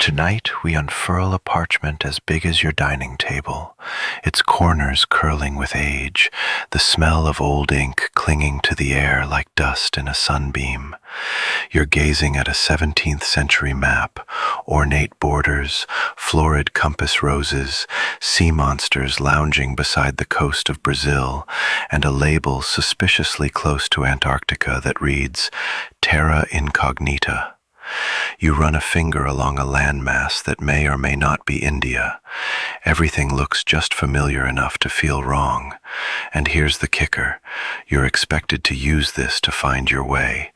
Tonight we unfurl a parchment as big as your dining table, its corners curling with age, the smell of old ink clinging to the air like dust in a sunbeam. You're gazing at a 17th century map, ornate borders, florid compass roses, sea monsters lounging beside the coast of Brazil, and a label suspiciously close to Antarctica that reads, Terra Incognita. You run a finger along a landmass that may or may not be India. Everything looks just familiar enough to feel wrong. And here's the kicker. You're expected to use this to find your way.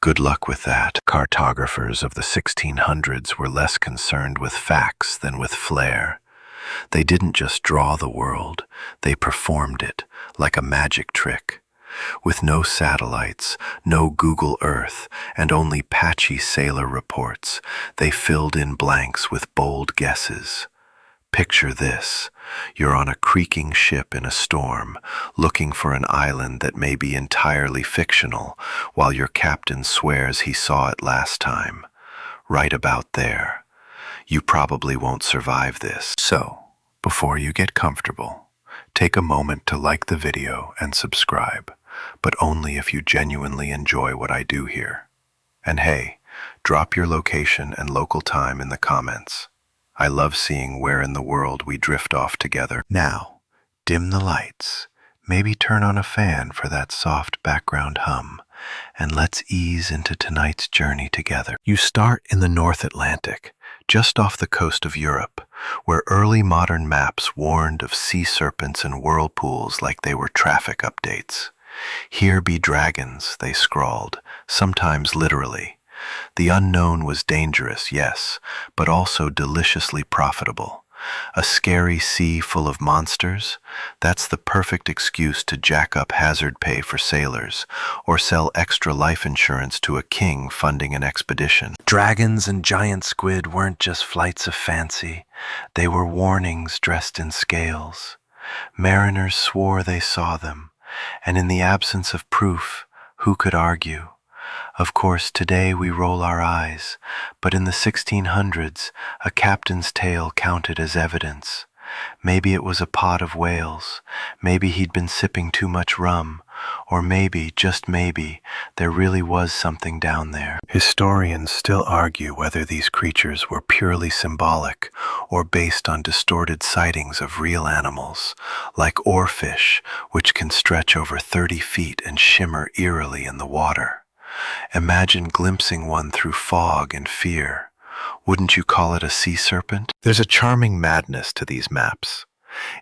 Good luck with that. Cartographers of the 1600s were less concerned with facts than with flair. They didn't just draw the world, they performed it, like a magic trick. With no satellites, no Google Earth, and only patchy sailor reports, they filled in blanks with bold guesses. Picture this. You're on a creaking ship in a storm, looking for an island that may be entirely fictional, while your captain swears he saw it last time. Right about there. You probably won't survive this. So, before you get comfortable, take a moment to like the video and subscribe. But only if you genuinely enjoy what I do here. And hey, drop your location and local time in the comments. I love seeing where in the world we drift off together. Now, dim the lights, maybe turn on a fan for that soft background hum, and let's ease into tonight's journey together. You start in the North Atlantic, just off the coast of Europe, where early modern maps warned of sea serpents and whirlpools like they were traffic updates. Here be dragons, they scrawled, sometimes literally. The unknown was dangerous, yes, but also deliciously profitable. A scary sea full of monsters? That's the perfect excuse to jack up hazard pay for sailors, or sell extra life insurance to a king funding an expedition. Dragons and giant squid weren't just flights of fancy, they were warnings dressed in scales. Mariners swore they saw them. And in the absence of proof, who could argue? Of course, today we roll our eyes, but in the 1600s, a captain's tale counted as evidence. Maybe it was a pot of whales, maybe he'd been sipping too much rum, or maybe, just maybe, there really was something down there. Historians still argue whether these creatures were purely symbolic or based on distorted sightings of real animals, like oarfish, which can stretch over 30 feet and shimmer eerily in the water. Imagine glimpsing one through fog and fear. Wouldn't you call it a sea serpent? There's a charming madness to these maps.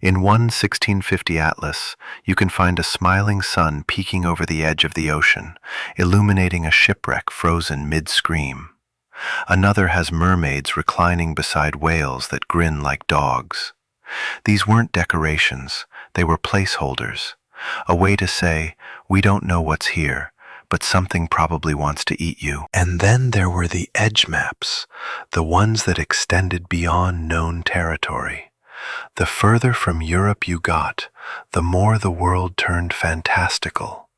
In one 1650 atlas, you can find a smiling sun peeking over the edge of the ocean, illuminating a shipwreck frozen mid-scream. Another has mermaids reclining beside whales that grin like dogs. These weren't decorations, they were placeholders, a way to say, we don't know what's here, but something probably wants to eat you. And then there were the edge maps, the ones that extended beyond known territory. The further from Europe you got, the more the world turned fantastical.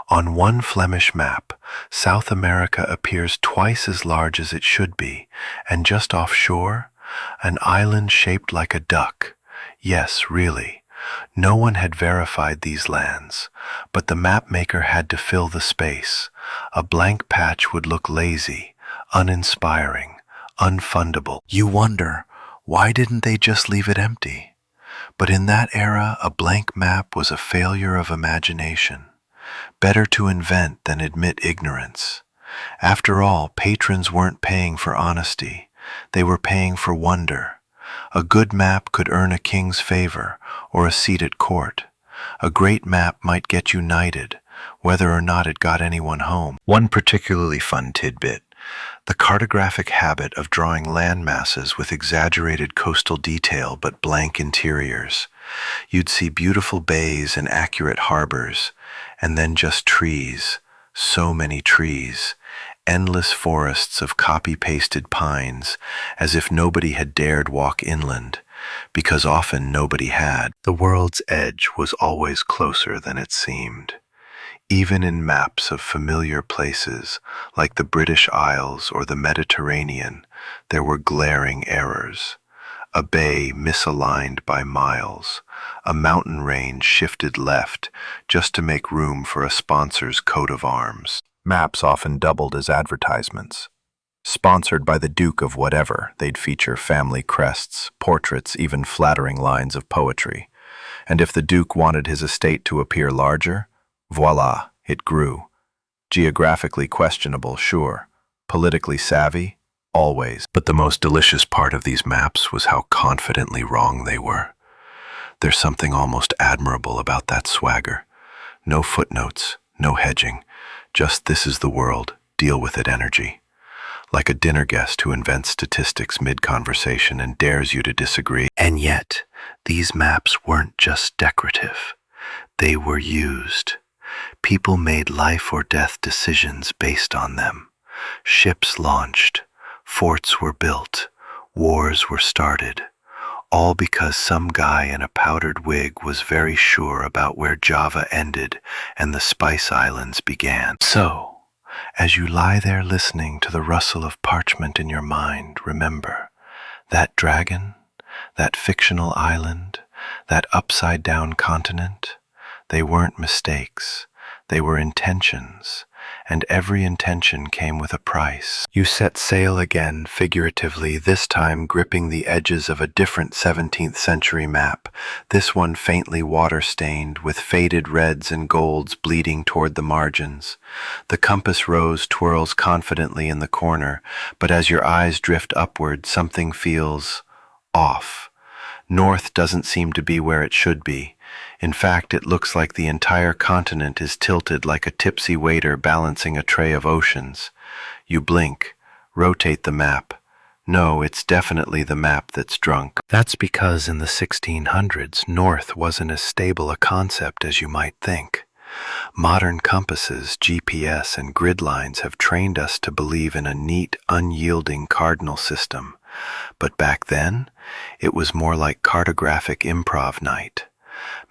On one Flemish map, South America appears twice as large as it should be, and just offshore, an island shaped like a duck. Yes, really. No one had verified these lands, but the map maker had to fill the space. A blank patch would look lazy, uninspiring, unfundable. You wonder, why didn't they just leave it empty? But in that era, a blank map was a failure of imagination. Better to invent than admit ignorance. After all, patrons weren't paying for honesty. They were paying for wonder. A good map could earn a king's favor or a seat at court. A great map might get you knighted, whether or not it got anyone home. One particularly fun tidbit. The cartographic habit of drawing land masses with exaggerated coastal detail but blank interiors. You'd see beautiful bays and accurate harbors, and then just trees, so many trees, endless forests of copy-pasted pines, as if nobody had dared walk inland, because often nobody had. The world's edge was always closer than it seemed. Even in maps of familiar places, like the British Isles or the Mediterranean, there were glaring errors. A bay misaligned by miles, a mountain range shifted left just to make room for a sponsor's coat of arms. Maps often doubled as advertisements. Sponsored by the Duke of whatever, they'd feature family crests, portraits, even flattering lines of poetry. And if the Duke wanted his estate to appear larger, voila, it grew. Geographically questionable, sure. Politically savvy, always. But the most delicious part of these maps was how confidently wrong they were. There's something almost admirable about that swagger. No footnotes, no hedging, just this is the world, deal with it energy. Like a dinner guest who invents statistics mid-conversation and dares you to disagree. And yet, these maps weren't just decorative. They were used. People made life or death decisions based on them. Ships launched, forts were built, wars were started, all because some guy in a powdered wig was very sure about where Java ended and the Spice Islands began. So, as you lie there listening to the rustle of parchment in your mind, remember, that dragon, that fictional island, that upside-down continent, they weren't mistakes, they were intentions, and every intention came with a price. You set sail again, figuratively, this time gripping the edges of a different 17th century map, this one faintly water-stained, with faded reds and golds bleeding toward the margins. The compass rose twirls confidently in the corner, but as your eyes drift upward, something feels off. North doesn't seem to be where it should be. In fact, it looks like the entire continent is tilted like a tipsy waiter balancing a tray of oceans. You blink, rotate the map. No, it's definitely the map that's drunk. That's because in the 1600s, north wasn't as stable a concept as you might think. Modern compasses, GPS, and grid lines have trained us to believe in a neat, unyielding cardinal system. But back then, it was more like cartographic improv night.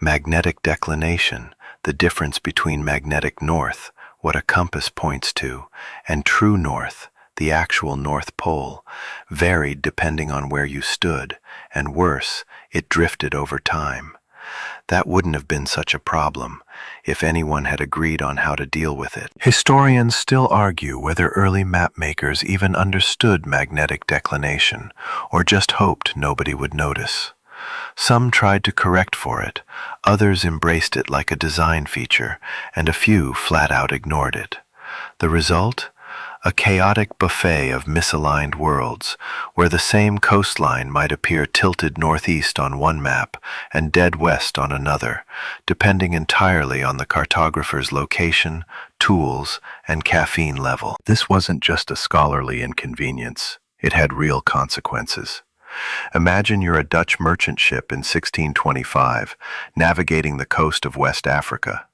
Magnetic declination, the difference between magnetic north, what a compass points to, and true north, the actual North Pole, varied depending on where you stood, and worse, it drifted over time. That wouldn't have been such a problem if anyone had agreed on how to deal with it. Historians still argue whether early map makers even understood magnetic declination, or just hoped nobody would notice. Some tried to correct for it, others embraced it like a design feature, and a few flat out ignored it. The result? A chaotic buffet of misaligned worlds, where the same coastline might appear tilted northeast on one map and dead west on another, depending entirely on the cartographer's location, tools, and caffeine level. This wasn't just a scholarly inconvenience, it had real consequences. Imagine you're a Dutch merchant ship in 1625, navigating the coast of West Africa.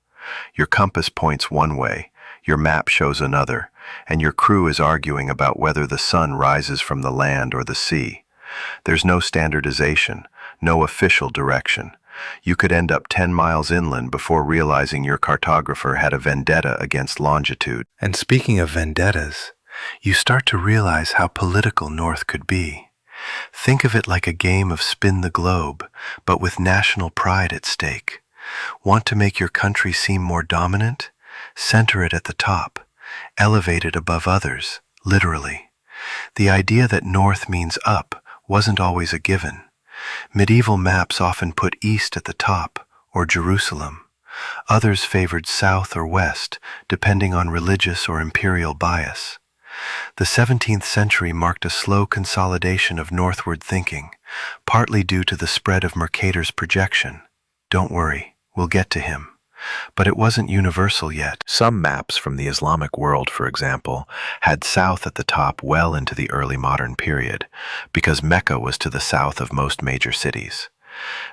Your compass points one way, your map shows another, and your crew is arguing about whether the sun rises from the land or the sea. There's no standardization, no official direction. You could end up 10 miles inland before realizing your cartographer had a vendetta against longitude. And speaking of vendettas, you start to realize how political North could be. Think of it like a game of spin the globe, but with national pride at stake. Want to make your country seem more dominant? Center it at the top. Elevate it above others, literally. The idea that north means up wasn't always a given. Medieval maps often put east at the top, or Jerusalem. Others favored south or west, depending on religious or imperial bias. The 17th century marked a slow consolidation of northward thinking, partly due to the spread of Mercator's projection. Don't worry, we'll get to him. But it wasn't universal yet. Some maps from the Islamic world, for example, had south at the top well into the early modern period, because Mecca was to the south of most major cities.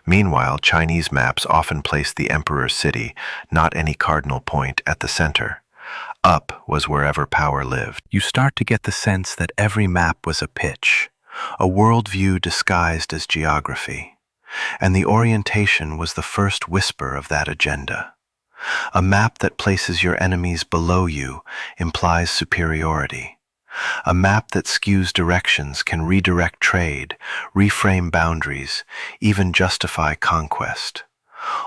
Meanwhile, Chinese maps often placed the emperor's city, not any cardinal point, at the center. Up was wherever power lived. You start to get the sense that every map was a pitch, a worldview disguised as geography. And the orientation was the first whisper of that agenda. A map that places your enemies below you implies superiority. A map that skews directions can redirect trade, reframe boundaries, even justify conquest,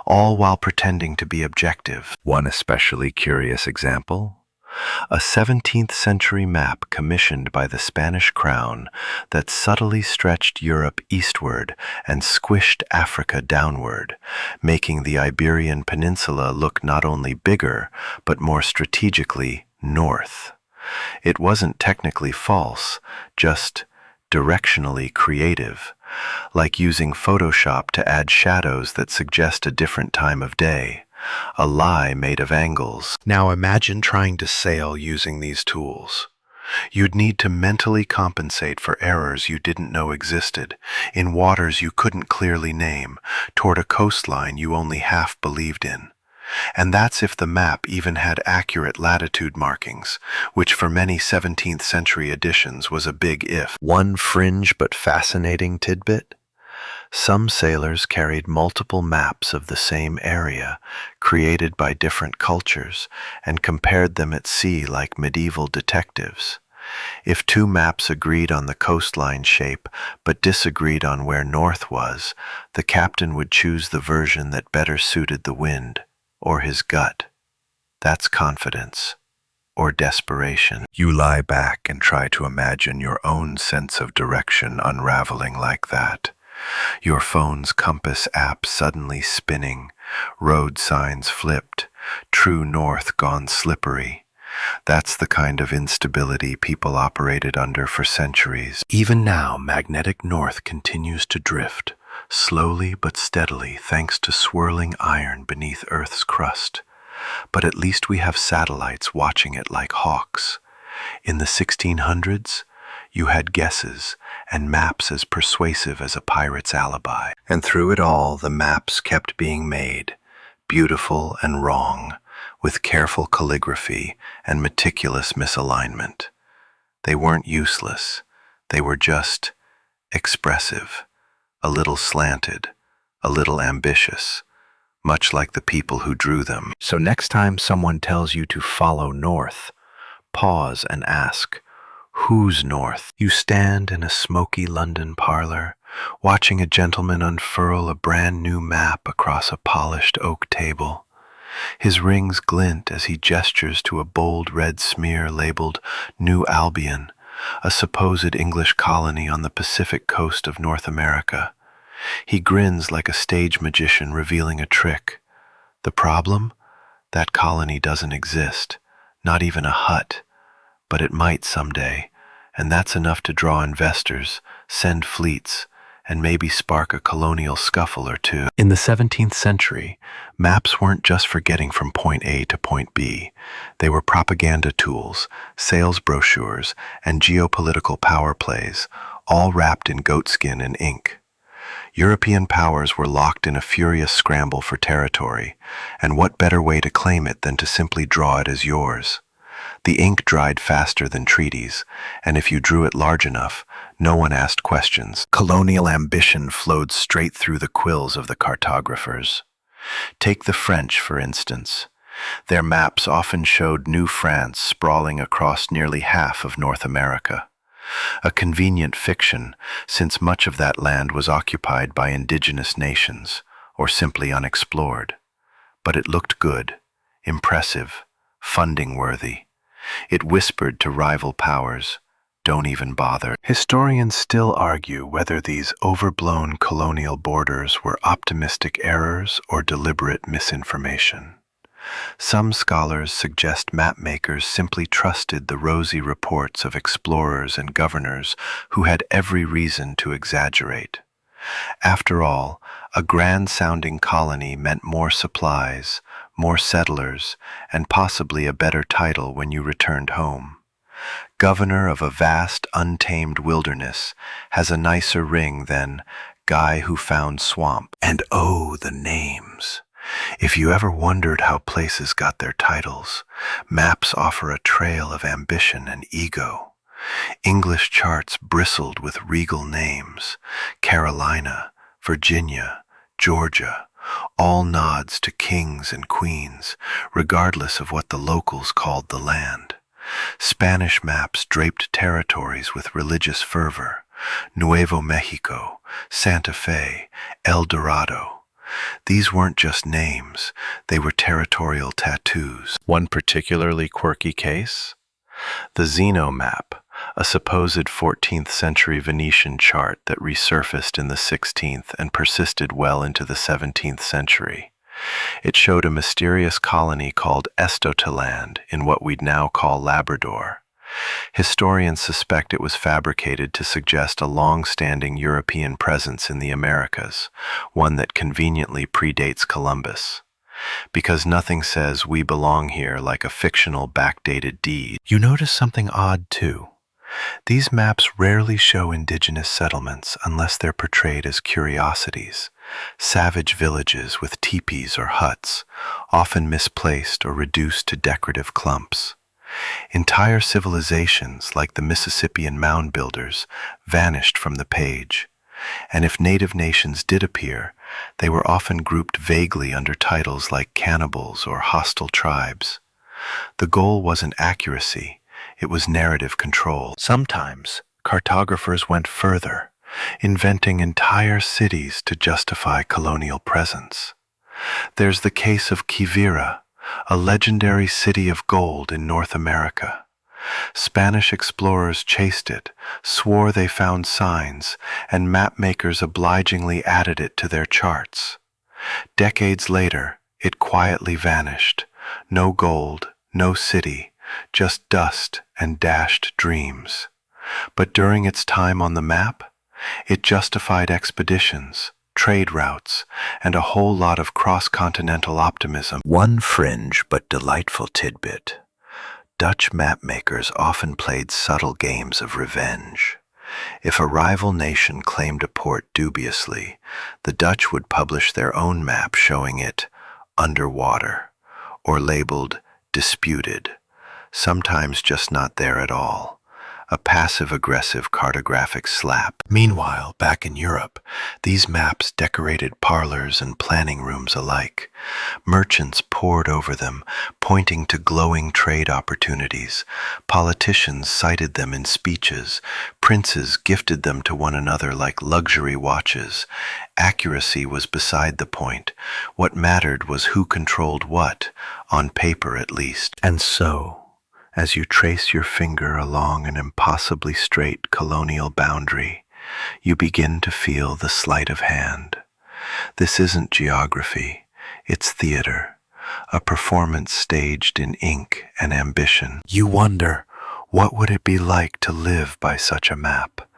all while pretending to be objective. One especially curious example: a 17th century map commissioned by the Spanish crown that subtly stretched Europe eastward and squished Africa downward, making the Iberian Peninsula look not only bigger, but more strategically north. It wasn't technically false, just directionally creative, like using Photoshop to add shadows that suggest a different time of day. A lie made of angles. Now imagine trying to sail using these tools. You'd need to mentally compensate for errors you didn't know existed, in waters you couldn't clearly name, toward a coastline you only half believed in. And that's if the map even had accurate latitude markings, which for many 17th century editions was a big if. One fringe but fascinating tidbit: some sailors carried multiple maps of the same area, created by different cultures, and compared them at sea like medieval detectives. If two maps agreed on the coastline shape but disagreed on where north was, the captain would choose the version that better suited the wind, or his gut. That's confidence, or desperation. You lie back and try to imagine your own sense of direction unraveling like that. Your phone's compass app suddenly spinning, road signs flipped, true north gone slippery. That's the kind of instability people operated under for centuries. Even now, magnetic north continues to drift, slowly but steadily thanks to swirling iron beneath Earth's crust. But at least we have satellites watching it like hawks. In the 1600s, you had guesses and maps as persuasive as a pirate's alibi. And through it all, the maps kept being made, beautiful and wrong, with careful calligraphy and meticulous misalignment. They weren't useless. They were just expressive, a little slanted, a little ambitious, much like the people who drew them. So next time someone tells you to follow north, pause and ask, whose north? You stand in a smoky London parlor, watching a gentleman unfurl a brand new map across a polished oak table. His rings glint as he gestures to a bold red smear labeled New Albion, a supposed English colony on the Pacific coast of North America. He grins like a stage magician revealing a trick. The problem? That colony doesn't exist, not even a hut. But it might someday, and that's enough to draw investors, send fleets, and maybe spark a colonial scuffle or two. In the 17th century, maps weren't just for getting from point A to point B. They were propaganda tools, sales brochures, and geopolitical power plays, all wrapped in goatskin and ink. European powers were locked in a furious scramble for territory, and what better way to claim it than to simply draw it as yours? The ink dried faster than treaties, and if you drew it large enough, no one asked questions. Colonial ambition flowed straight through the quills of the cartographers. Take the French, for instance. Their maps often showed New France sprawling across nearly half of North America. A convenient fiction, since much of that land was occupied by indigenous nations, or simply unexplored. But it looked good, impressive, funding-worthy. It whispered to rival powers, don't even bother. Historians still argue whether these overblown colonial borders were optimistic errors or deliberate misinformation. Some scholars suggest mapmakers simply trusted the rosy reports of explorers and governors who had every reason to exaggerate. After all, a grand-sounding colony meant more supplies, more settlers, and possibly a better title when you returned home. Governor of a vast, untamed wilderness has a nicer ring than guy who found swamp. And oh, the names! If you ever wondered how places got their titles, maps offer a trail of ambition and ego. English charts bristled with regal names: Carolina, Virginia, Georgia, all nods to kings and queens, regardless of what the locals called the land. Spanish maps draped territories with religious fervor: Nuevo Mexico, Santa Fe, El Dorado. These weren't just names, they were territorial tattoos. One particularly quirky case? The Zeno map, a supposed 14th century Venetian chart that resurfaced in the 16th and persisted well into the 17th century. It showed a mysterious colony called Estotaland in what we'd now call Labrador. Historians suspect it was fabricated to suggest a long-standing European presence in the Americas, one that conveniently predates Columbus. Because nothing says we belong here like a fictional backdated deed. You notice something odd too. These maps rarely show indigenous settlements unless they're portrayed as curiosities, savage villages with teepees or huts, often misplaced or reduced to decorative clumps. Entire civilizations, like the Mississippian mound builders, vanished from the page, and if native nations did appear, they were often grouped vaguely under titles like cannibals or hostile tribes. The goal wasn't accuracy, it was narrative control. Sometimes, cartographers went further, inventing entire cities to justify colonial presence. There's the case of Quivira, a legendary city of gold in North America. Spanish explorers chased it, swore they found signs, and mapmakers obligingly added it to their charts. Decades later, it quietly vanished. No gold, no city, just dust and dashed dreams. But during its time on the map, it justified expeditions, trade routes, and a whole lot of cross-continental optimism. One fringe but delightful tidbit. Dutch mapmakers often played subtle games of revenge. If a rival nation claimed a port dubiously, the Dutch would publish their own map showing it underwater, or labeled disputed, sometimes just not there at all. A passive-aggressive cartographic slap. Meanwhile, back in Europe, these maps decorated parlors and planning rooms alike. Merchants pored over them, pointing to glowing trade opportunities. Politicians cited them in speeches. Princes gifted them to one another like luxury watches. Accuracy was beside the point. What mattered was who controlled what, on paper at least. And so, as you trace your finger along an impossibly straight colonial boundary, you begin to feel the sleight of hand. This isn't geography, it's theater, a performance staged in ink and ambition. You wonder, what would it be like to live by such a map?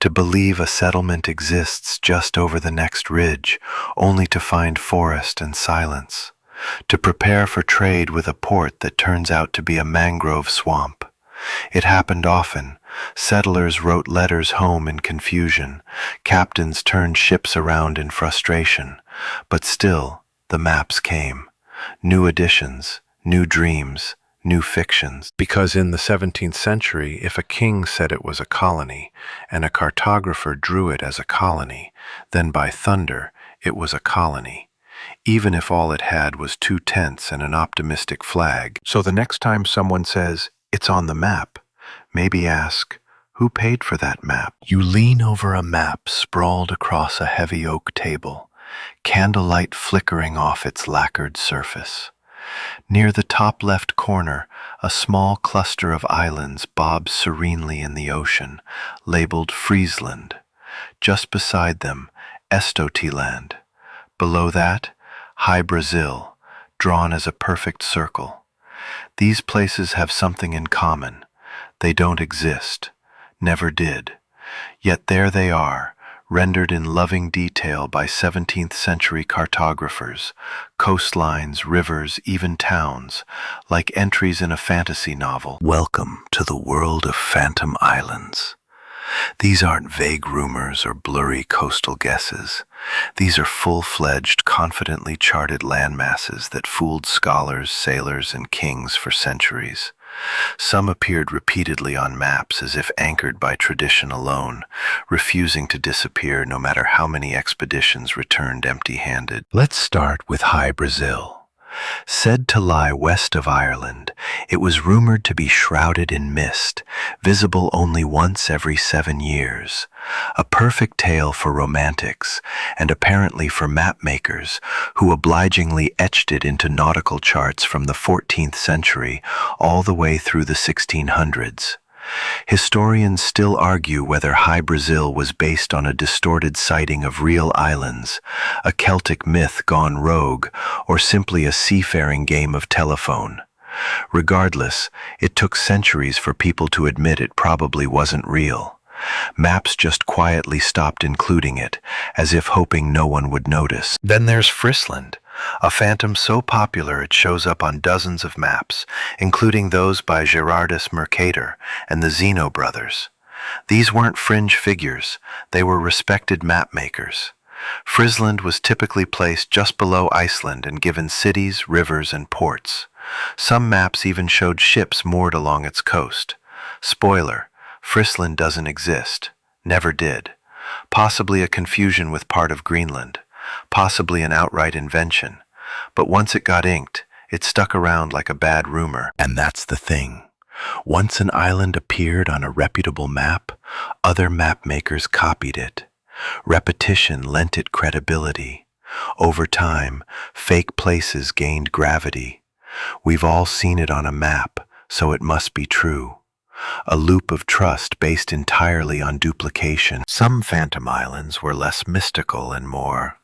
To believe a settlement exists just over the next ridge, only to find forest and silence. To prepare for trade with a port that turns out to be a mangrove swamp. It happened often. Settlers wrote letters home in confusion. Captains turned ships around in frustration. But still, the maps came. New additions, new dreams, new fictions. Because in the 17th century, if a king said it was a colony, and a cartographer drew it as a colony, then by thunder, it was a colony. Even if all it had was 2 tents and an optimistic flag. So the next time someone says, "It's on the map," maybe ask, who paid for that map? You lean over a map sprawled across a heavy oak table, candlelight flickering off its lacquered surface. Near the top left corner, a small cluster of islands bobs serenely in the ocean, labeled Friesland. Just beside them, Estotaland. Below that, High Brazil, drawn as a perfect circle. These places have something in common. They don't exist, never did. Yet there they are, rendered in loving detail by 17th century cartographers, coastlines, rivers, even towns, like entries in a fantasy novel. Welcome to the world of phantom islands. These aren't vague rumors or blurry coastal guesses. These are full-fledged, confidently charted landmasses that fooled scholars, sailors, and kings for centuries. Some appeared repeatedly on maps as if anchored by tradition alone, refusing to disappear no matter how many expeditions returned empty-handed. Let's start with High Brazil, Said to lie west of Ireland, it was rumored to be shrouded in mist, visible only once every 7 years. A perfect tale for romantics, and apparently for map-makers, who obligingly etched it into nautical charts from the 14th century all the way through the 1600s. Historians still argue whether High Brazil was based on a distorted sighting of real islands, a Celtic myth gone rogue, or simply a seafaring game of telephone. Regardless, it took centuries for people to admit it probably wasn't real. Maps just quietly stopped including it, as if hoping no one would notice. Then there's Friesland, a phantom so popular it shows up on dozens of maps, including those by Gerardus Mercator and the Zeno brothers. These weren't fringe figures, they were respected map makers. Friesland was typically placed just below Iceland and given cities, rivers, and ports. Some maps even showed ships moored along its coast. Spoiler, Friesland doesn't exist. Never did. Possibly a confusion with part of Greenland. Possibly an outright invention. But once it got inked, it stuck around like a bad rumor. And that's the thing. Once an island appeared on a reputable map, other map makers copied it. Repetition lent it credibility. Over time, fake places gained gravity. We've all seen it on a map, so it must be true. A loop of trust based entirely on duplication. Some phantom islands were less mystical and more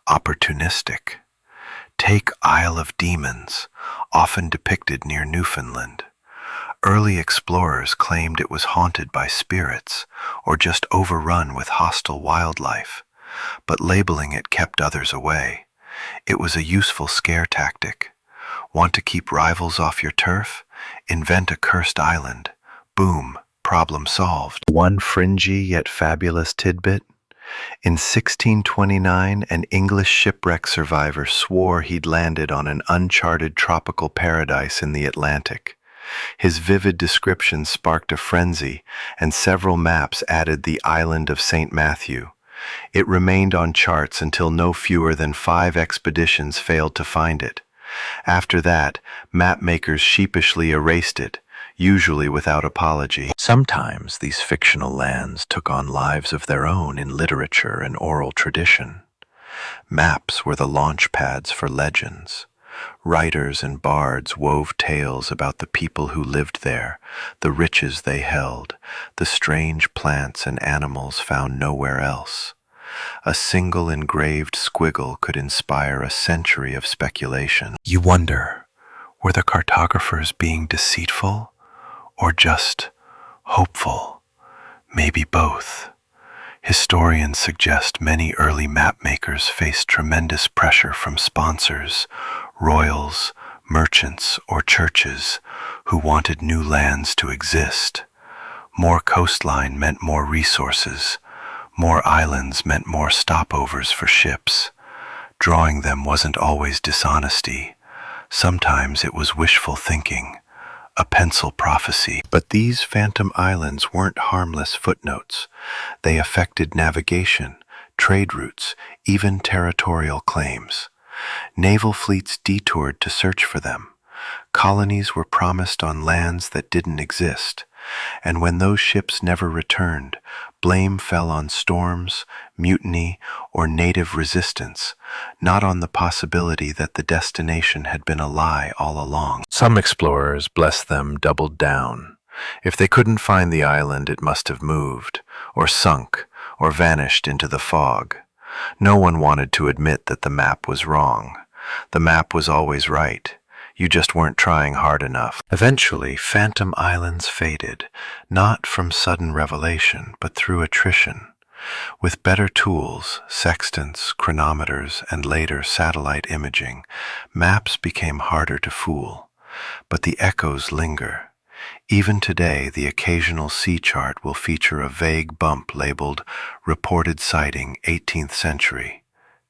opportunistic. Take Isle of Demons, often depicted near Newfoundland. Early explorers claimed it was haunted by spirits or just overrun with hostile wildlife, but labeling it kept others away. It was a useful scare tactic. Want to keep rivals off your turf? Invent a cursed island. Boom, problem solved. One fringy yet fabulous tidbit. In 1629, an English shipwreck survivor swore he'd landed on an uncharted tropical paradise in the Atlantic. His vivid description sparked a frenzy, and several maps added the island of St. Matthew. It remained on charts until no fewer than 5 expeditions failed to find it. After that, map makers sheepishly erased it, usually without apology. Sometimes these fictional lands took on lives of their own in literature and oral tradition. Maps were the launch pads for legends. Writers and bards wove tales about the people who lived there, the riches they held, the strange plants and animals found nowhere else. A single engraved squiggle could inspire a century of speculation. You wonder, were the cartographers being deceitful or just hopeful? Maybe both. Historians suggest many early map makers faced tremendous pressure from sponsors, royals, merchants, or churches who wanted new lands to exist. More coastline meant more resources. More islands meant more stopovers for ships. Drawing them wasn't always dishonesty. Sometimes it was wishful thinking, a pencil prophecy. But these phantom islands weren't harmless footnotes. They affected navigation, trade routes, even territorial claims. Naval fleets detoured to search for them. Colonies were promised on lands that didn't exist. And when those ships never returned, blame fell on storms, mutiny, or native resistance, not on the possibility that the destination had been a lie all along. Some explorers, bless them, doubled down. If they couldn't find the island, it must have moved, or sunk, or vanished into the fog. No one wanted to admit that the map was wrong. The map was always right. You just weren't trying hard enough. Eventually, phantom islands faded, not from sudden revelation, but through attrition. With better tools, sextants, chronometers, and later satellite imaging, maps became harder to fool. But the echoes linger. Even today, the occasional sea chart will feature a vague bump labeled "Reported Sighting 18th Century."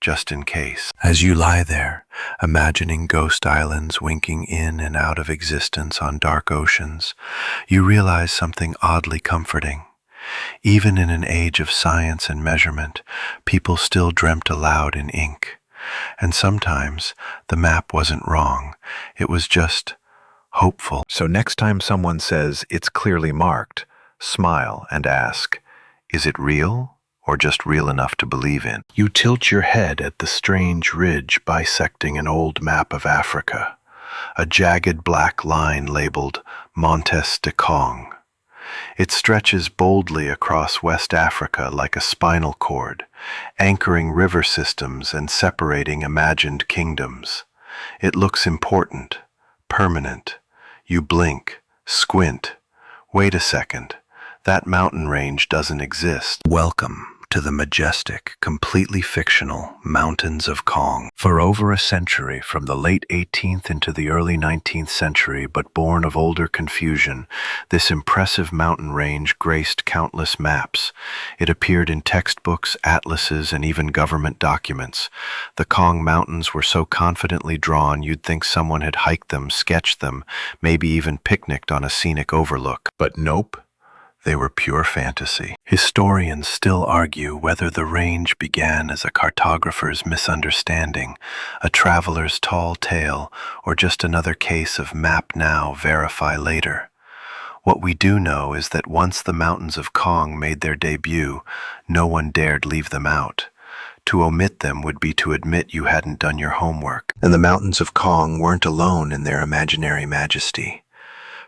Just in case. As you lie there, imagining ghost islands winking in and out of existence on dark oceans, you realize something oddly comforting. Even in an age of science and measurement, people still dreamt aloud in ink. And sometimes the map wasn't wrong, it was just hopeful. So next time someone says it's clearly marked, smile and ask, is it real or just real enough to believe in? You tilt your head at the strange ridge bisecting an old map of Africa, a jagged black line labeled Montes de Kong. It stretches boldly across West Africa like a spinal cord, anchoring river systems and separating imagined kingdoms. It looks important, permanent. You blink, squint. Wait a second. That mountain range doesn't exist. Welcome to the majestic, completely fictional Mountains of Kong. For over a century, from the late 18th into the early 19th century, but born of older confusion, this impressive mountain range graced countless maps. It appeared in textbooks, atlases, and even government documents. The Kong Mountains were so confidently drawn you'd think someone had hiked them, sketched them, maybe even picnicked on a scenic overlook. But nope. They were pure fantasy. Historians still argue whether the range began as a cartographer's misunderstanding, a traveler's tall tale, or just another case of map now, verify later. What we do know is that once the Mountains of Kong made their debut, no one dared leave them out. To omit them would be to admit you hadn't done your homework. And the Mountains of Kong weren't alone in their imaginary majesty.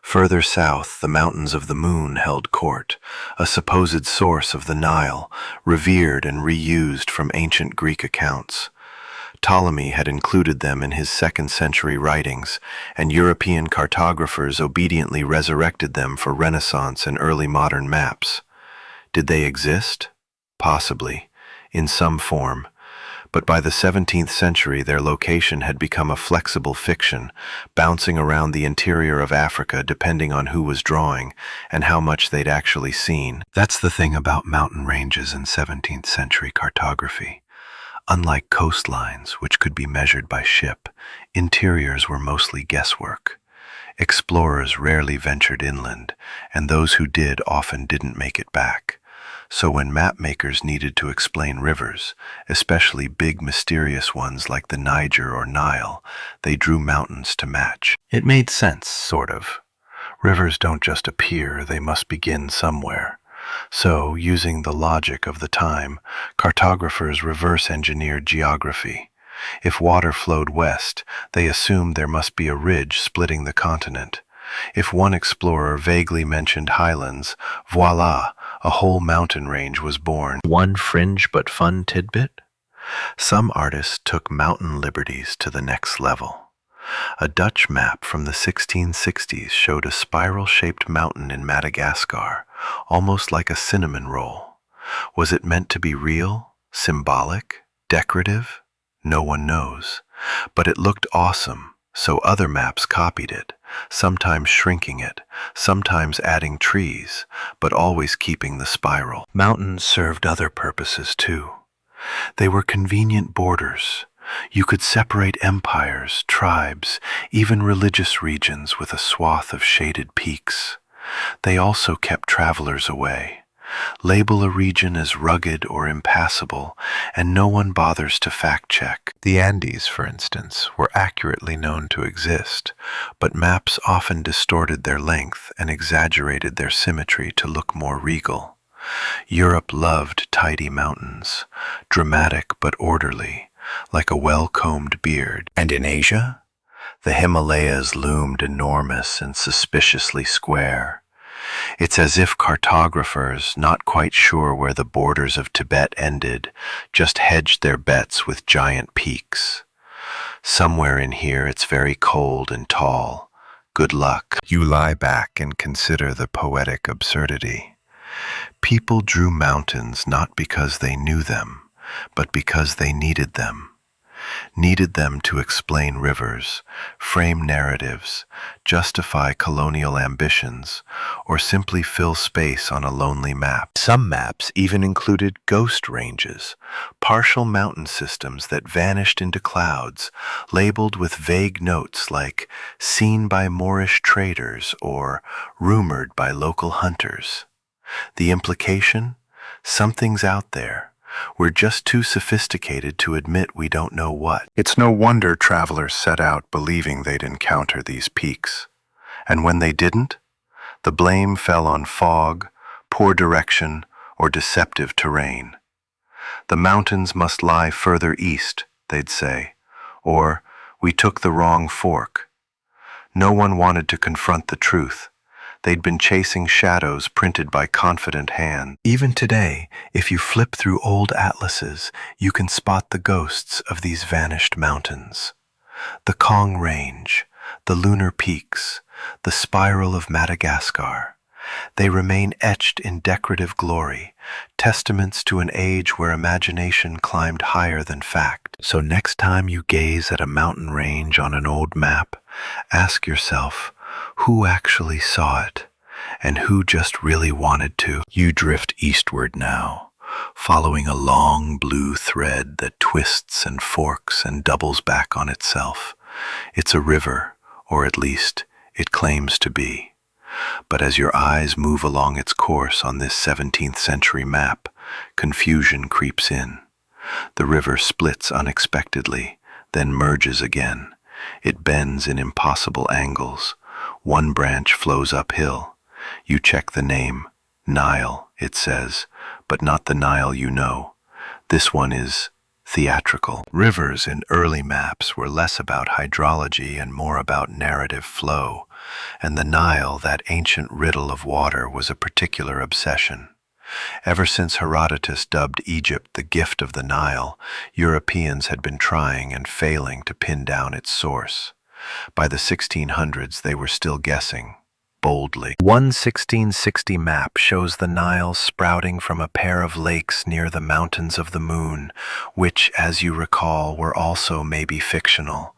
Further south, the Mountains of the Moon held court, a supposed source of the Nile, revered and reused from ancient Greek accounts. Ptolemy had included them in his 2nd century writings, and European cartographers obediently resurrected them for Renaissance and early modern maps. Did they exist? Possibly, in some form. But by the 17th century, their location had become a flexible fiction, bouncing around the interior of Africa depending on who was drawing and how much they'd actually seen. That's the thing about mountain ranges in 17th century cartography. Unlike coastlines, which could be measured by ship, interiors were mostly guesswork. Explorers rarely ventured inland, and those who did often didn't make it back. So when mapmakers needed to explain rivers, especially big mysterious ones like the Niger or Nile, they drew mountains to match. It made sense, sort of. Rivers don't just appear, they must begin somewhere. So, using the logic of the time, cartographers reverse-engineered geography. If water flowed west, they assumed there must be a ridge splitting the continent. If one explorer vaguely mentioned highlands, voila, a whole mountain range was born. One fringe but fun tidbit? Some artists took mountain liberties to the next level. A Dutch map from the 1660s showed a spiral-shaped mountain in Madagascar, almost like a cinnamon roll. Was it meant to be real, symbolic, decorative? No one knows. But it looked awesome, so other maps copied it, sometimes shrinking it, sometimes adding trees, but always keeping the spiral. Mountains served other purposes too. They were convenient borders. You could separate empires, tribes, even religious regions with a swath of shaded peaks. They also kept travelers away. Label a region as rugged or impassable, and no one bothers to fact-check. The Andes, for instance, were accurately known to exist, but maps often distorted their length and exaggerated their symmetry to look more regal. Europe loved tidy mountains, dramatic but orderly, like a well-combed beard. And in Asia, the Himalayas loomed enormous and suspiciously square. It's as if cartographers, not quite sure where the borders of Tibet ended, just hedged their bets with giant peaks. Somewhere in here it's very cold and tall. Good luck. You lie back and consider the poetic absurdity. People drew mountains not because they knew them, but because they needed them. Needed them to explain rivers, frame narratives, justify colonial ambitions, or simply fill space on a lonely map. Some maps even included ghost ranges, partial mountain systems that vanished into clouds, labeled with vague notes like seen by Moorish traders or rumored by local hunters. The implication? Something's out there, We're just too sophisticated to admit we don't know what. It's no wonder travelers set out believing they'd encounter these peaks. And when they didn't, the blame fell on fog, poor direction, or deceptive terrain. The mountains must lie further east, they'd say, or we took the wrong fork. No one wanted to confront the truth. They'd been chasing shadows printed by confident hands. Even today, if you flip through old atlases, you can spot the ghosts of these vanished mountains. The Kong Range, the Lunar Peaks, the Spiral of Madagascar. They remain etched in decorative glory, testaments to an age where imagination climbed higher than fact. So next time you gaze at a mountain range on an old map, ask yourself, who actually saw it, and who just really wanted to? You drift eastward now, following a long blue thread that twists and forks and doubles back on itself. It's a river, or at least it claims to be. But as your eyes move along its course on this 17th century map, confusion creeps in. The river splits unexpectedly, then merges again. It bends in impossible angles. One branch flows uphill. You check the name. Nile, it says, but not the Nile you know. This one is theatrical. Rivers in early maps were less about hydrology and more about narrative flow, and the Nile, that ancient riddle of water, was a particular obsession. Ever since Herodotus dubbed Egypt the gift of the Nile, Europeans had been trying and failing to pin down its source. By the 1600s, they were still guessing, boldly. One 1660 map shows the Nile sprouting from a pair of lakes near the Mountains of the Moon, which, as you recall, were also maybe fictional.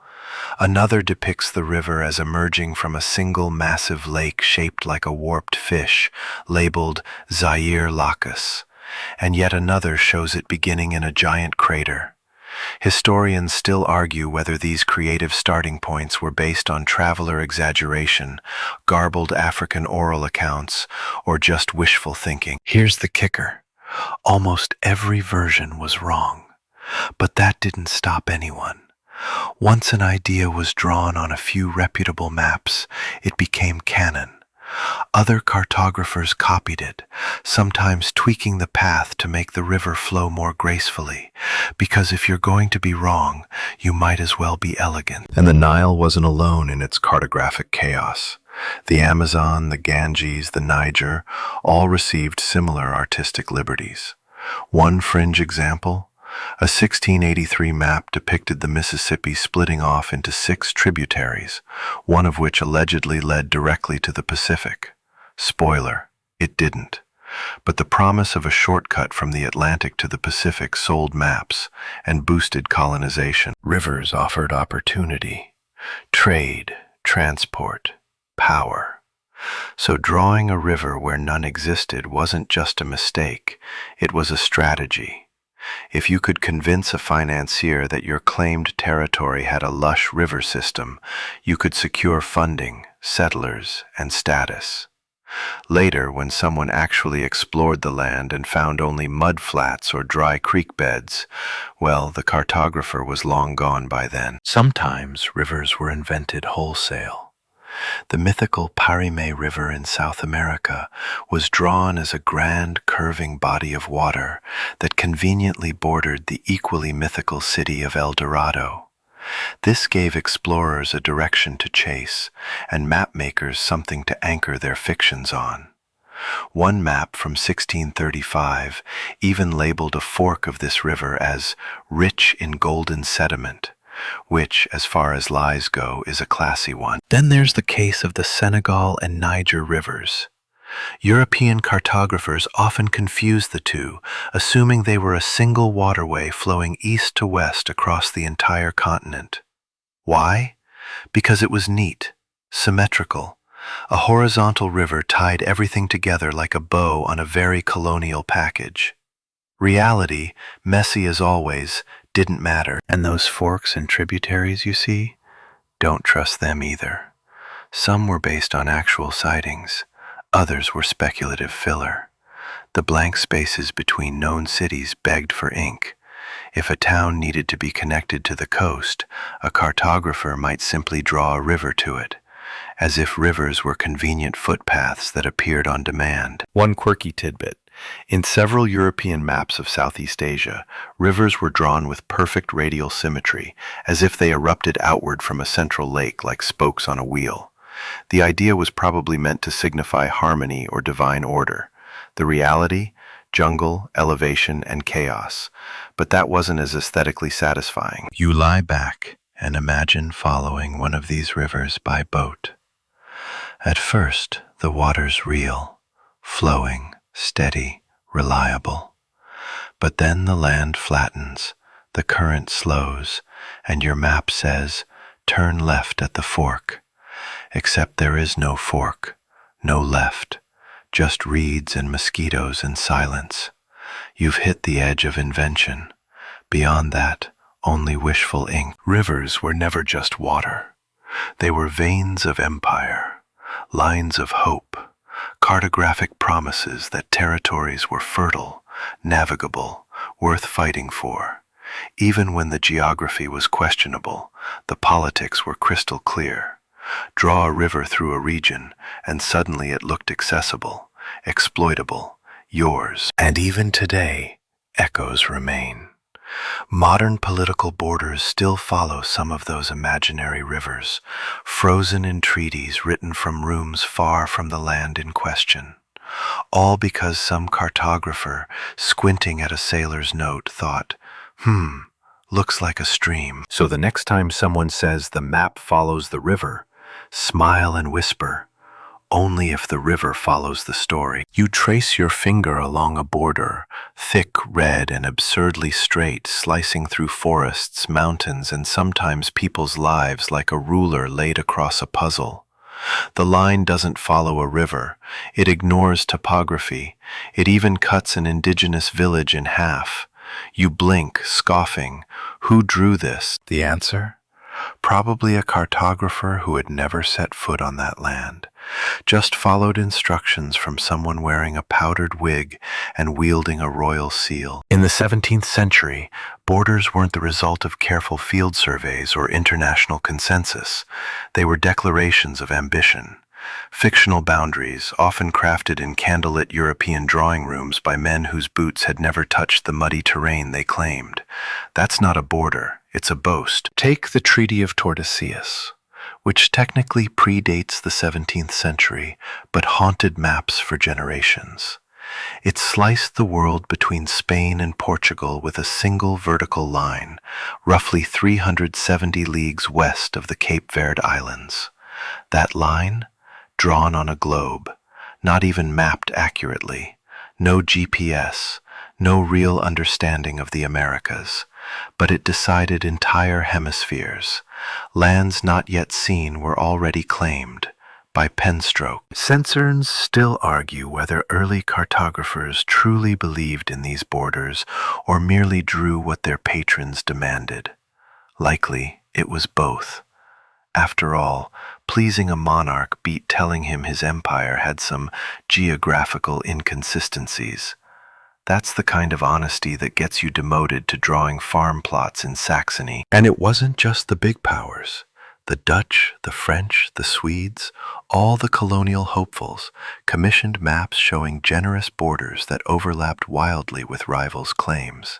Another depicts the river as emerging from a single massive lake shaped like a warped fish, labeled Zaire Lacus, and yet another shows it beginning in a giant crater. Historians still argue whether these creative starting points were based on traveler exaggeration, garbled African oral accounts, or just wishful thinking. Here's the kicker. Almost every version was wrong, but that didn't stop anyone. Once an idea was drawn on a few reputable maps, it became canon. Other cartographers copied it, sometimes tweaking the path to make the river flow more gracefully, because if you're going to be wrong, you might as well be elegant. And the Nile wasn't alone in its cartographic chaos. The Amazon, the Ganges, the Niger all received similar artistic liberties. One fringe example: a 1683 map depicted the Mississippi splitting off into 6 tributaries, one of which allegedly led directly to the Pacific. Spoiler, it didn't. But the promise of a shortcut from the Atlantic to the Pacific sold maps and boosted colonization. Rivers offered opportunity, trade, transport, power. So drawing a river where none existed wasn't just a mistake, it was a strategy. If you could convince a financier that your claimed territory had a lush river system, you could secure funding, settlers, and status. Later, when someone actually explored the land and found only mud flats or dry creek beds, well, the cartographer was long gone by then. Sometimes rivers were invented wholesale. The mythical Parime River in South America was drawn as a grand curving body of water that conveniently bordered the equally mythical city of El Dorado. This gave explorers a direction to chase and mapmakers something to anchor their fictions on. One map from 1635 even labeled a fork of this river as rich in golden sediment, which, as far as lies go, is a classy one. Then there's the case of the Senegal and Niger rivers. European cartographers often confuse the two, assuming they were a single waterway flowing east to west across the entire continent. Why? Because it was neat, symmetrical. A horizontal river tied everything together like a bow on a very colonial package. Reality, messy as always, didn't matter. And those forks and tributaries you see? Don't trust them either. Some were based on actual sightings. Others were speculative filler. The blank spaces between known cities begged for ink. If a town needed to be connected to the coast, a cartographer might simply draw a river to it, as if rivers were convenient footpaths that appeared on demand. One quirky tidbit. In several European maps of Southeast Asia, rivers were drawn with perfect radial symmetry, as if they erupted outward from a central lake like spokes on a wheel. The idea was probably meant to signify harmony or divine order. The reality? Jungle, elevation, and chaos. But that wasn't as aesthetically satisfying. You lie back and imagine following one of these rivers by boat. At first, the water's real, flowing, steady, reliable. But then the land flattens, the current slows, and your map says, turn left at the fork. Except there is no fork, no left, just reeds and mosquitoes and silence. You've hit the edge of invention. Beyond that, only wishful ink. Rivers were never just water. They were veins of empire, lines of hope, cartographic promises that territories were fertile, navigable, worth fighting for. Even when the geography was questionable, the politics were crystal clear. Draw a river through a region, and suddenly it looked accessible, exploitable, yours. And even today, echoes remain. Modern political borders still follow some of those imaginary rivers, frozen in treaties written from rooms far from the land in question. All because some cartographer, squinting at a sailor's note, thought, looks like a stream. So the next time someone says the map follows the river, smile and whisper, only if the river follows the story. You trace your finger along a border, thick, red, and absurdly straight, slicing through forests, mountains, and sometimes people's lives like a ruler laid across a puzzle. The line doesn't follow a river. It ignores topography. It even cuts an indigenous village in half. You blink, scoffing. Who drew this? The answer? Probably a cartographer who had never set foot on that land, just followed instructions from someone wearing a powdered wig and wielding a royal seal. In the 17th century, borders weren't the result of careful field surveys or international consensus. They were declarations of ambition. Fictional boundaries, often crafted in candlelit European drawing rooms by men whose boots had never touched the muddy terrain they claimed. That's not a border, it's a boast. Take the Treaty of Tordesillas, which technically predates the 17th century, but haunted maps for generations. It sliced the world between Spain and Portugal with a single vertical line, roughly 370 leagues west of the Cape Verde Islands. That line? Drawn on a globe, not even mapped accurately, no GPS, no real understanding of the Americas, but it decided entire hemispheres. Lands not yet seen were already claimed, by penstroke. Censors still argue whether early cartographers truly believed in these borders or merely drew what their patrons demanded. Likely, it was both. After all, pleasing a monarch beat telling him his empire had some geographical inconsistencies. That's the kind of honesty that gets you demoted to drawing farm plots in Saxony. And it wasn't just the big powers. The Dutch, the French, the Swedes, all the colonial hopefuls commissioned maps showing generous borders that overlapped wildly with rivals' claims.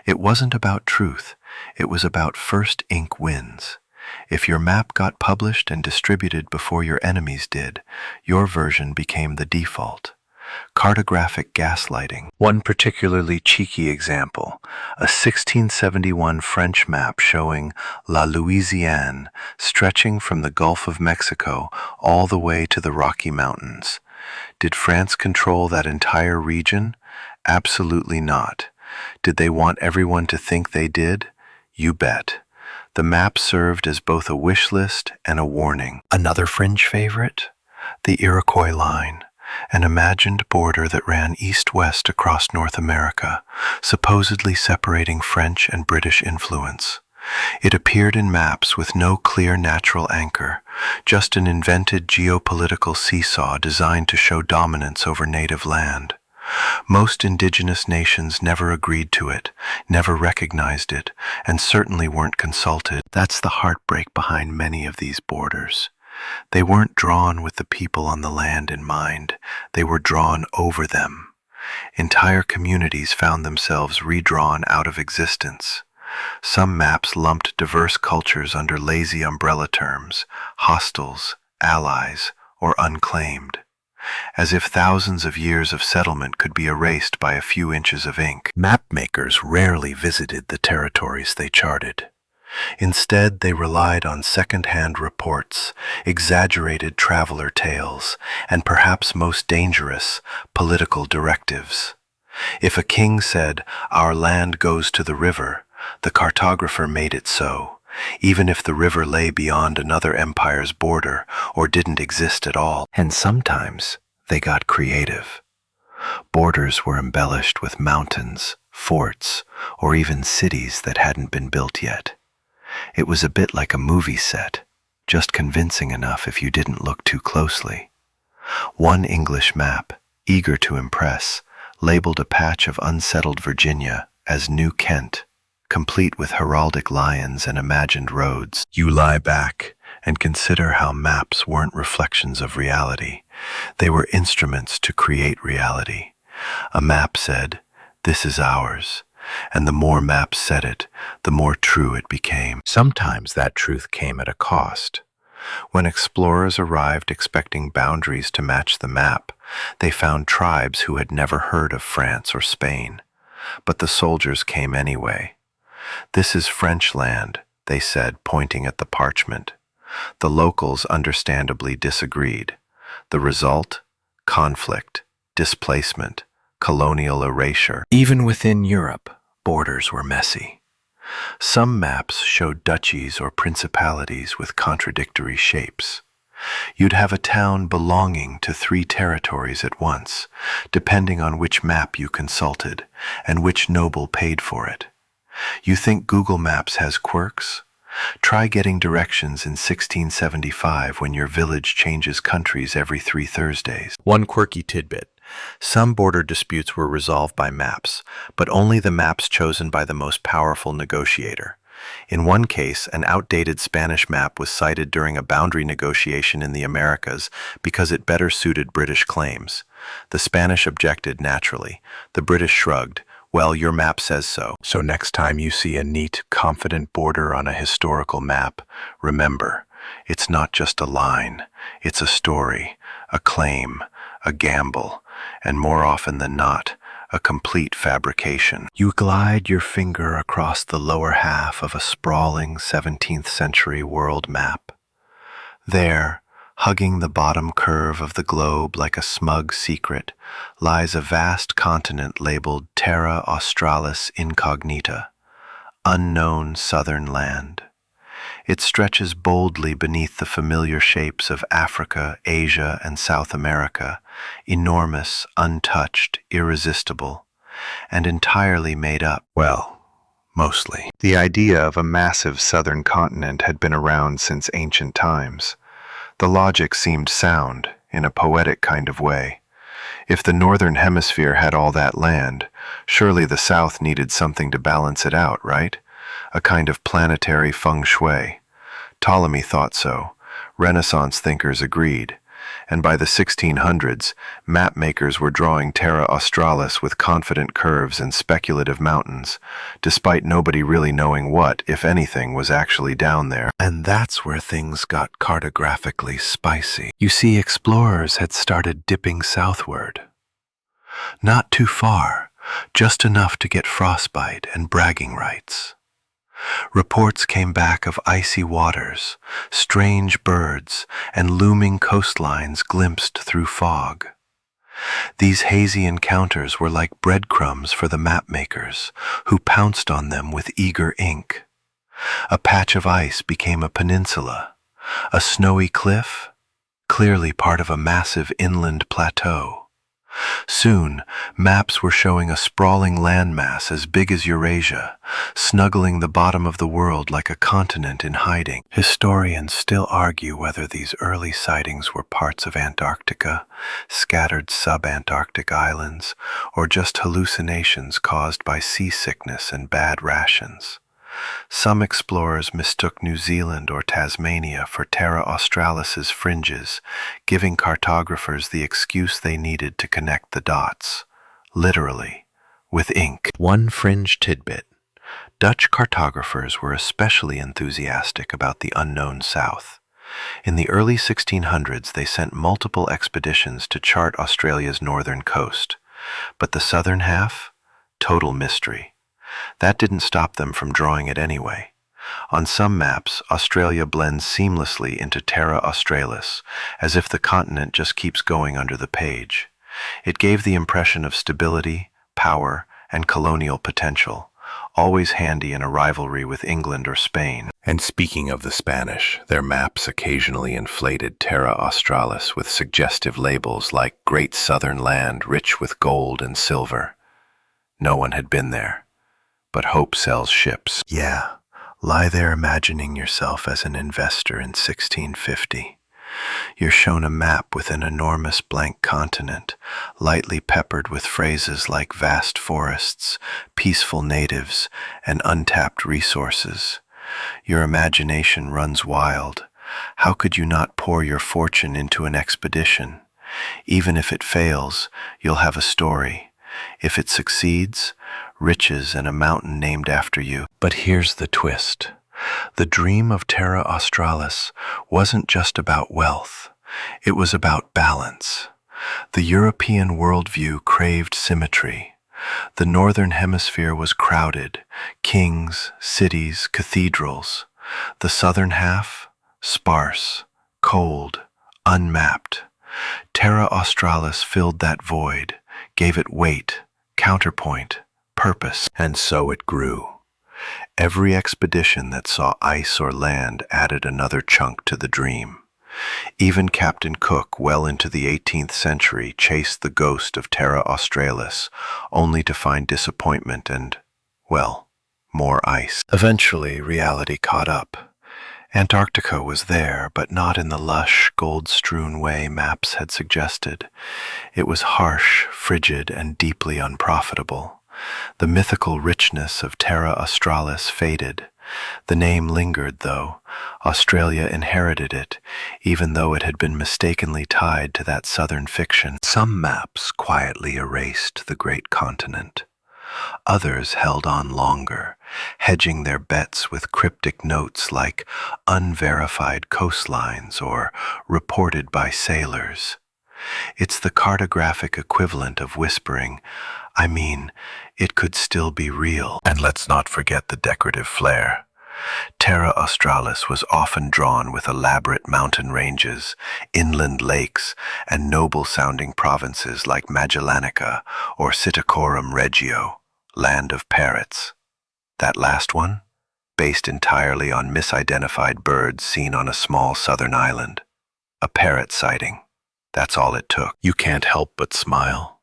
It wasn't about truth, it was about first ink wins. If your map got published and distributed before your enemies did, your version became the default. Cartographic gaslighting. One particularly cheeky example, a 1671 French map showing La Louisiane stretching from the Gulf of Mexico all the way to the Rocky Mountains. Did France control that entire region? Absolutely not. Did they want everyone to think they did? You bet. The map served as both a wish list and a warning. Another fringe favorite? The Iroquois Line, an imagined border that ran east-west across North America, supposedly separating French and British influence. It appeared in maps with no clear natural anchor, just an invented geopolitical seesaw designed to show dominance over native land. Most indigenous nations never agreed to it, never recognized it, and certainly weren't consulted. That's the heartbreak behind many of these borders. They weren't drawn with the people on the land in mind, they were drawn over them. Entire communities found themselves redrawn out of existence. Some maps lumped diverse cultures under lazy umbrella terms, hostiles, allies, or unclaimed, as if thousands of years of settlement could be erased by a few inches of ink. Mapmakers rarely visited the territories they charted. Instead, they relied on second-hand reports, exaggerated traveler tales, and perhaps most dangerous, political directives. If a king said, "Our land goes to the river," the cartographer made it so, even if the river lay beyond another empire's border or didn't exist at all. And sometimes they got creative. Borders were embellished with mountains, forts, or even cities that hadn't been built yet. It was a bit like a movie set, just convincing enough if you didn't look too closely. One English map, eager to impress, labeled a patch of unsettled Virginia as New Kent, complete with heraldic lions and imagined roads. You lie back and consider how maps weren't reflections of reality. They were instruments to create reality. A map said, "This is ours," and the more maps said it, the more true it became. Sometimes that truth came at a cost. When explorers arrived expecting boundaries to match the map, they found tribes who had never heard of France or Spain. But the soldiers came anyway. "This is French land," they said, pointing at the parchment. The locals understandably disagreed. The result? Conflict, displacement, colonial erasure. Even within Europe, borders were messy. Some maps showed duchies or principalities with contradictory shapes. You'd have a town belonging to 3 territories at once, depending on which map you consulted and which noble paid for it. You think Google Maps has quirks? Try getting directions in 1675 when your village changes countries every 3 Thursdays. One quirky tidbit. Some border disputes were resolved by maps, but only the maps chosen by the most powerful negotiator. In one case, an outdated Spanish map was cited during a boundary negotiation in the Americas because it better suited British claims. The Spanish objected naturally. The British shrugged. "Well, your map says so." So next time you see a neat, confident border on a historical map, remember, it's not just a line. It's a story, a claim, a gamble, and more often than not, a complete fabrication. You glide your finger across the lower half of a sprawling 17th century world map. There, hugging the bottom curve of the globe like a smug secret, lies a vast continent labeled Terra Australis Incognita, unknown southern land. It stretches boldly beneath the familiar shapes of Africa, Asia, and South America, enormous, untouched, irresistible, and entirely made up. Well, mostly. The idea of a massive southern continent had been around since ancient times. The logic seemed sound, in a poetic kind of way. If the northern hemisphere had all that land, surely the south needed something to balance it out, right? A kind of planetary feng shui. Ptolemy thought so. Renaissance thinkers agreed. And by the 1600s, map makers were drawing Terra Australis with confident curves and speculative mountains, despite nobody really knowing what, if anything, was actually down there. And that's where things got cartographically spicy. You see, explorers had started dipping southward. Not too far, just enough to get frostbite and bragging rights. Reports came back of icy waters, strange birds, and looming coastlines glimpsed through fog. These hazy encounters were like breadcrumbs for the mapmakers, who pounced on them with eager ink. A patch of ice became a peninsula, a snowy cliff, clearly part of a massive inland plateau. Soon, maps were showing a sprawling landmass as big as Eurasia, snuggling the bottom of the world like a continent in hiding. Historians still argue whether these early sightings were parts of Antarctica, scattered sub-Antarctic islands, or just hallucinations caused by seasickness and bad rations. Some explorers mistook New Zealand or Tasmania for Terra Australis's fringes, giving cartographers the excuse they needed to connect the dots, literally, with ink. One fringe tidbit. Dutch cartographers were especially enthusiastic about the unknown south. In the early 1600s, they sent multiple expeditions to chart Australia's northern coast. But the southern half? Total mystery. That didn't stop them from drawing it anyway. On some maps, Australia blends seamlessly into Terra Australis, as if the continent just keeps going under the page. It gave the impression of stability, power, and colonial potential, always handy in a rivalry with England or Spain. And speaking of the Spanish, their maps occasionally inflated Terra Australis with suggestive labels like Great Southern Land rich with gold and silver. No one had been there. But hope sells ships. Yeah, lie there imagining yourself as an investor in 1650. You're shown a map with an enormous blank continent, lightly peppered with phrases like vast forests, peaceful natives, and untapped resources. Your imagination runs wild. How could you not pour your fortune into an expedition? Even if it fails, you'll have a story. If it succeeds, riches and a mountain named after you. But here's the twist. The dream of Terra Australis wasn't just about wealth. It was about balance. The European worldview craved symmetry. The northern hemisphere was crowded, kings, cities, cathedrals. The southern half, sparse, cold, unmapped. Terra Australis filled that void, gave it weight, counterpoint, purpose, and so it grew. Every expedition that saw ice or land added another chunk to the dream. Even Captain Cook, well into the 18th century, chased the ghost of Terra Australis, only to find disappointment and, well, more ice. Eventually, reality caught up. Antarctica was there, but not in the lush, gold-strewn way maps had suggested. It was harsh, frigid, and deeply unprofitable. The mythical richness of Terra Australis faded. The name lingered, though. Australia inherited it, even though it had been mistakenly tied to that southern fiction. Some maps quietly erased the great continent. Others held on longer, hedging their bets with cryptic notes like unverified coastlines or reported by sailors. It's the cartographic equivalent of whispering, it could still be real. And let's not forget the decorative flair. Terra Australis was often drawn with elaborate mountain ranges, inland lakes, and noble-sounding provinces like Magellanica or Sitacorum Regio, land of parrots. That last one, based entirely on misidentified birds seen on a small southern island. A parrot sighting. That's all it took. You can't help but smile.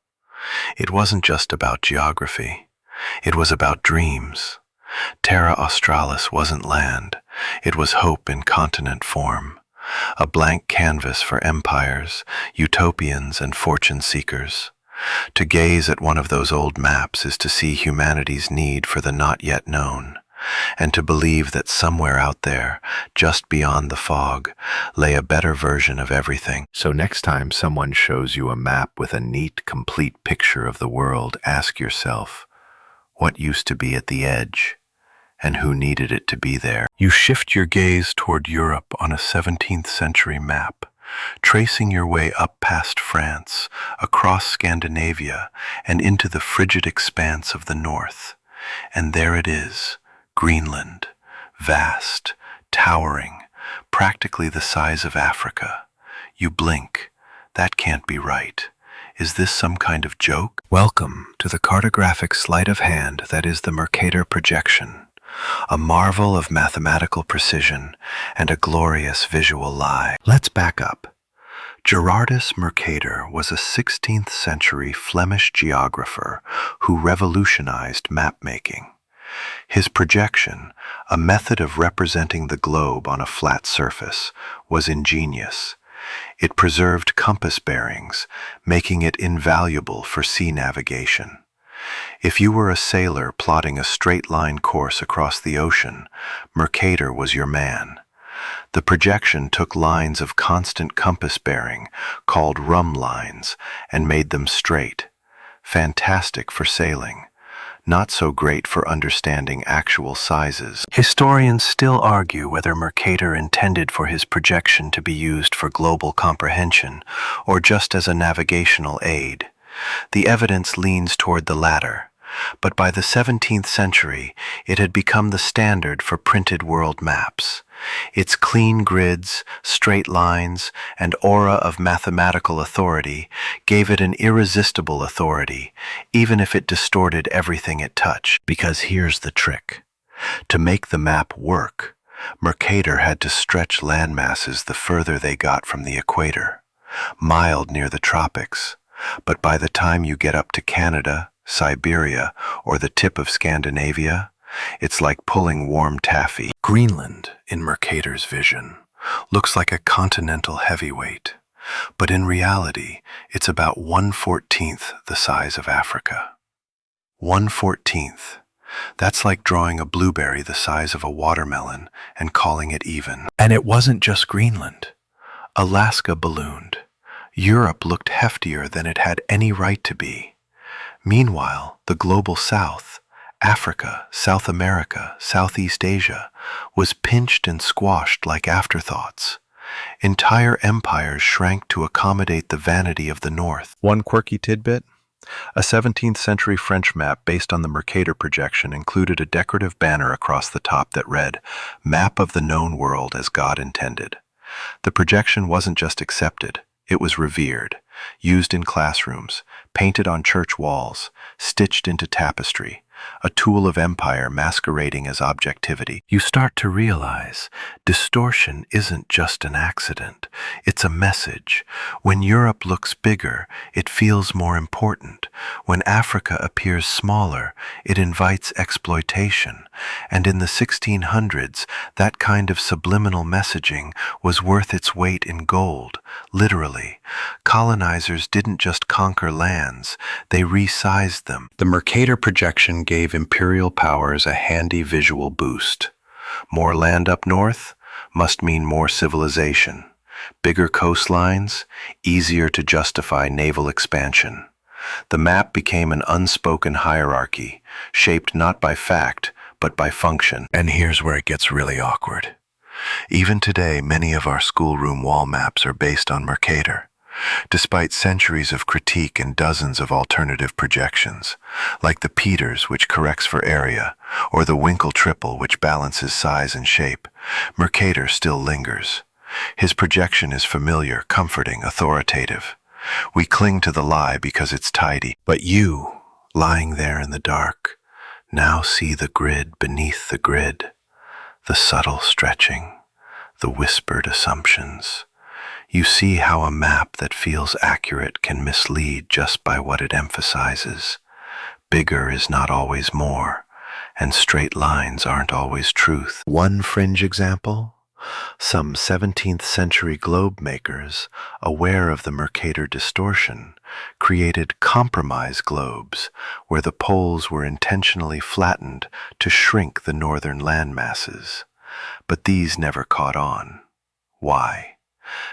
It wasn't just about geography. It was about dreams. Terra Australis wasn't land. It was hope in continent form. A blank canvas for empires, utopians, and fortune seekers. To gaze at one of those old maps is to see humanity's need for the not yet known, and to believe that somewhere out there, just beyond the fog, lay a better version of everything. So next time someone shows you a map with a neat, complete picture of the world, ask yourself, what used to be at the edge, and who needed it to be there? You shift your gaze toward Europe on a 17th century map, tracing your way up past France, across Scandinavia, and into the frigid expanse of the north. And there it is, Greenland, vast, towering, practically the size of Africa. You blink. That can't be right. Is this some kind of joke? Welcome to the cartographic sleight of hand that is the Mercator projection, a marvel of mathematical precision and a glorious visual lie. Let's back up. Gerardus Mercator was a 16th century Flemish geographer who revolutionized map-making. His projection, a method of representing the globe on a flat surface, was ingenious. It preserved compass bearings, making it invaluable for sea navigation. If you were a sailor plotting a straight-line course across the ocean, Mercator was your man. The projection took lines of constant compass bearing, called rum lines, and made them straight. Fantastic for sailing. Not so great for understanding actual sizes. Historians still argue whether Mercator intended for his projection to be used for global comprehension or just as a navigational aid. The evidence leans toward the latter, but by the 17th century it had become the standard for printed world maps. Its clean grids, straight lines, and aura of mathematical authority gave it an irresistible authority, even if it distorted everything it touched. Because here's the trick. To make the map work, Mercator had to stretch landmasses the further they got from the equator, mild near the tropics. But by the time you get up to Canada, Siberia, or the tip of Scandinavia, it's like pulling warm taffy. Greenland, in Mercator's vision, looks like a continental heavyweight, but in reality, it's about 1/14th the size of Africa. 1/14th. That's like drawing a blueberry the size of a watermelon and calling it even. And it wasn't just Greenland. Alaska ballooned. Europe looked heftier than it had any right to be. Meanwhile, the global south, Africa, South America, Southeast Asia, was pinched and squashed like afterthoughts. Entire empires shrank to accommodate the vanity of the north. One quirky tidbit: a 17th century French map based on the Mercator projection included a decorative banner across the top that read, "Map of the known world as God intended." The projection wasn't just accepted, it was revered, used in classrooms, painted on church walls, stitched into tapestry, a tool of empire masquerading as objectivity. You start to realize distortion isn't just an accident, it's a message. When Europe looks bigger, it feels more important. When Africa appears smaller, it invites exploitation. And in the 1600s, that kind of subliminal messaging was worth its weight in gold, literally. Colonizers didn't just conquer lands, they resized them. The Mercator projection gave imperial powers a handy visual boost. More land up north must mean more civilization. Bigger coastlines, easier to justify naval expansion. The map became an unspoken hierarchy, shaped not by fact, but by function. And here's where it gets really awkward. Even today, many of our schoolroom wall maps are based on Mercator, despite centuries of critique and dozens of alternative projections, like the Peters, which corrects for area, or the Winkle triple, which balances size and shape. Mercator still lingers. His projection is familiar, comforting, authoritative. We cling to the lie because it's tidy. But you, lying there in the dark, now see the grid beneath the grid, the subtle stretching, the whispered assumptions. You see how a map that feels accurate can mislead just by what it emphasizes. Bigger is not always more, and straight lines aren't always truth. One fringe example? Some 17th century globe makers, aware of the Mercator distortion, created compromise globes where the poles were intentionally flattened to shrink the northern land masses. But these never caught on. Why?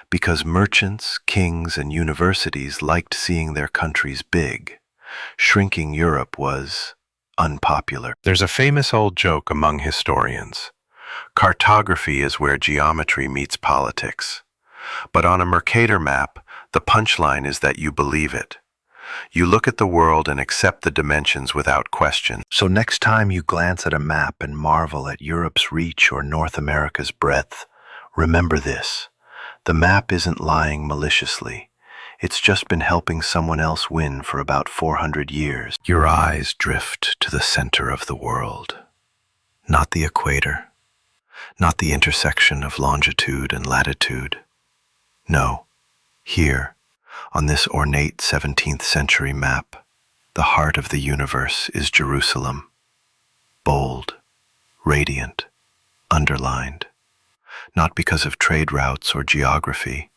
Because merchants, kings, and universities liked seeing their countries big. Shrinking Europe was unpopular. There's a famous old joke among historians. Cartography is where geometry meets politics. But on a Mercator map, the punchline is that you believe it. You look at the world and accept the dimensions without question. So next time you glance at a map and marvel at Europe's reach or North America's breadth, remember this. The map isn't lying maliciously. It's just been helping someone else win for about 400 years. Your eyes drift to the center of the world. Not the equator. Not the intersection of longitude and latitude. No, Here, on this ornate 17th century map, the heart of the universe is Jerusalem, bold, radiant, underlined, not because of trade routes or geography,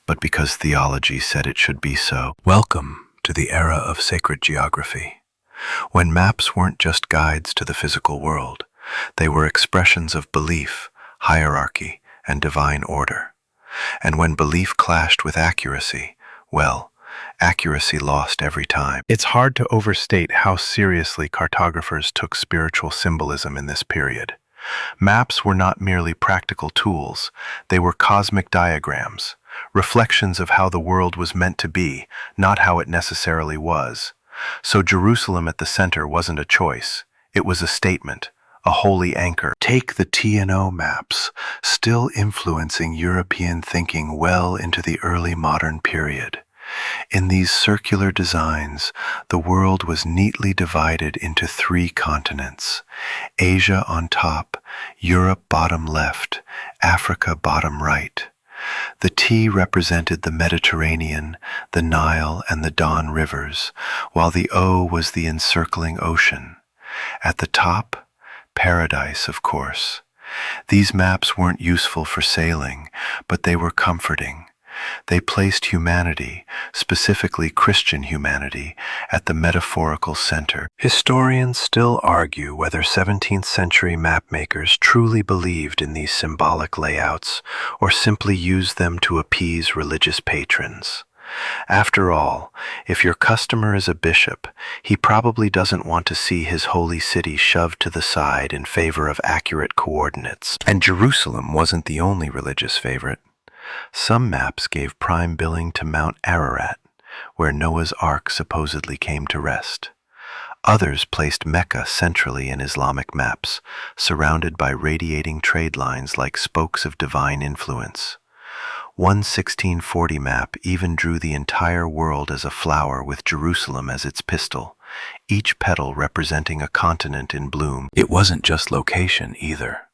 but because theology said it should be so. Welcome to the era of sacred geography, when maps weren't just guides to the physical world, they were expressions of belief, hierarchy, and divine order. And when belief clashed with accuracy, well, accuracy lost every time. It's hard to overstate how seriously cartographers took spiritual symbolism in this period. Maps were not merely practical tools, they were cosmic diagrams, reflections of how the world was meant to be, not how it necessarily was. So Jerusalem at the center wasn't a choice, it was a statement, a holy anchor. Take the T&O maps, still influencing European thinking well into the early modern period. In these circular designs, the world was neatly divided into 3 continents: Asia on top, Europe bottom left, Africa bottom right. The T represented the Mediterranean, the Nile, and the Don rivers, while the O was the encircling ocean. At the top, paradise, of course. These maps weren't useful for sailing, but they were comforting. They placed humanity, specifically Christian humanity, at the metaphorical center. Historians still argue whether 17th century mapmakers truly believed in these symbolic layouts or simply used them to appease religious patrons. After all, if your customer is a bishop, he probably doesn't want to see his holy city shoved to the side in favor of accurate coordinates. And Jerusalem wasn't the only religious favorite. Some maps gave prime billing to Mount Ararat, where Noah's Ark supposedly came to rest. Others placed Mecca centrally in Islamic maps, surrounded by radiating trade lines like spokes of divine influence. One 1640 map even drew the entire world as a flower with Jerusalem as its pistil, each petal representing a continent in bloom. It wasn't just location either.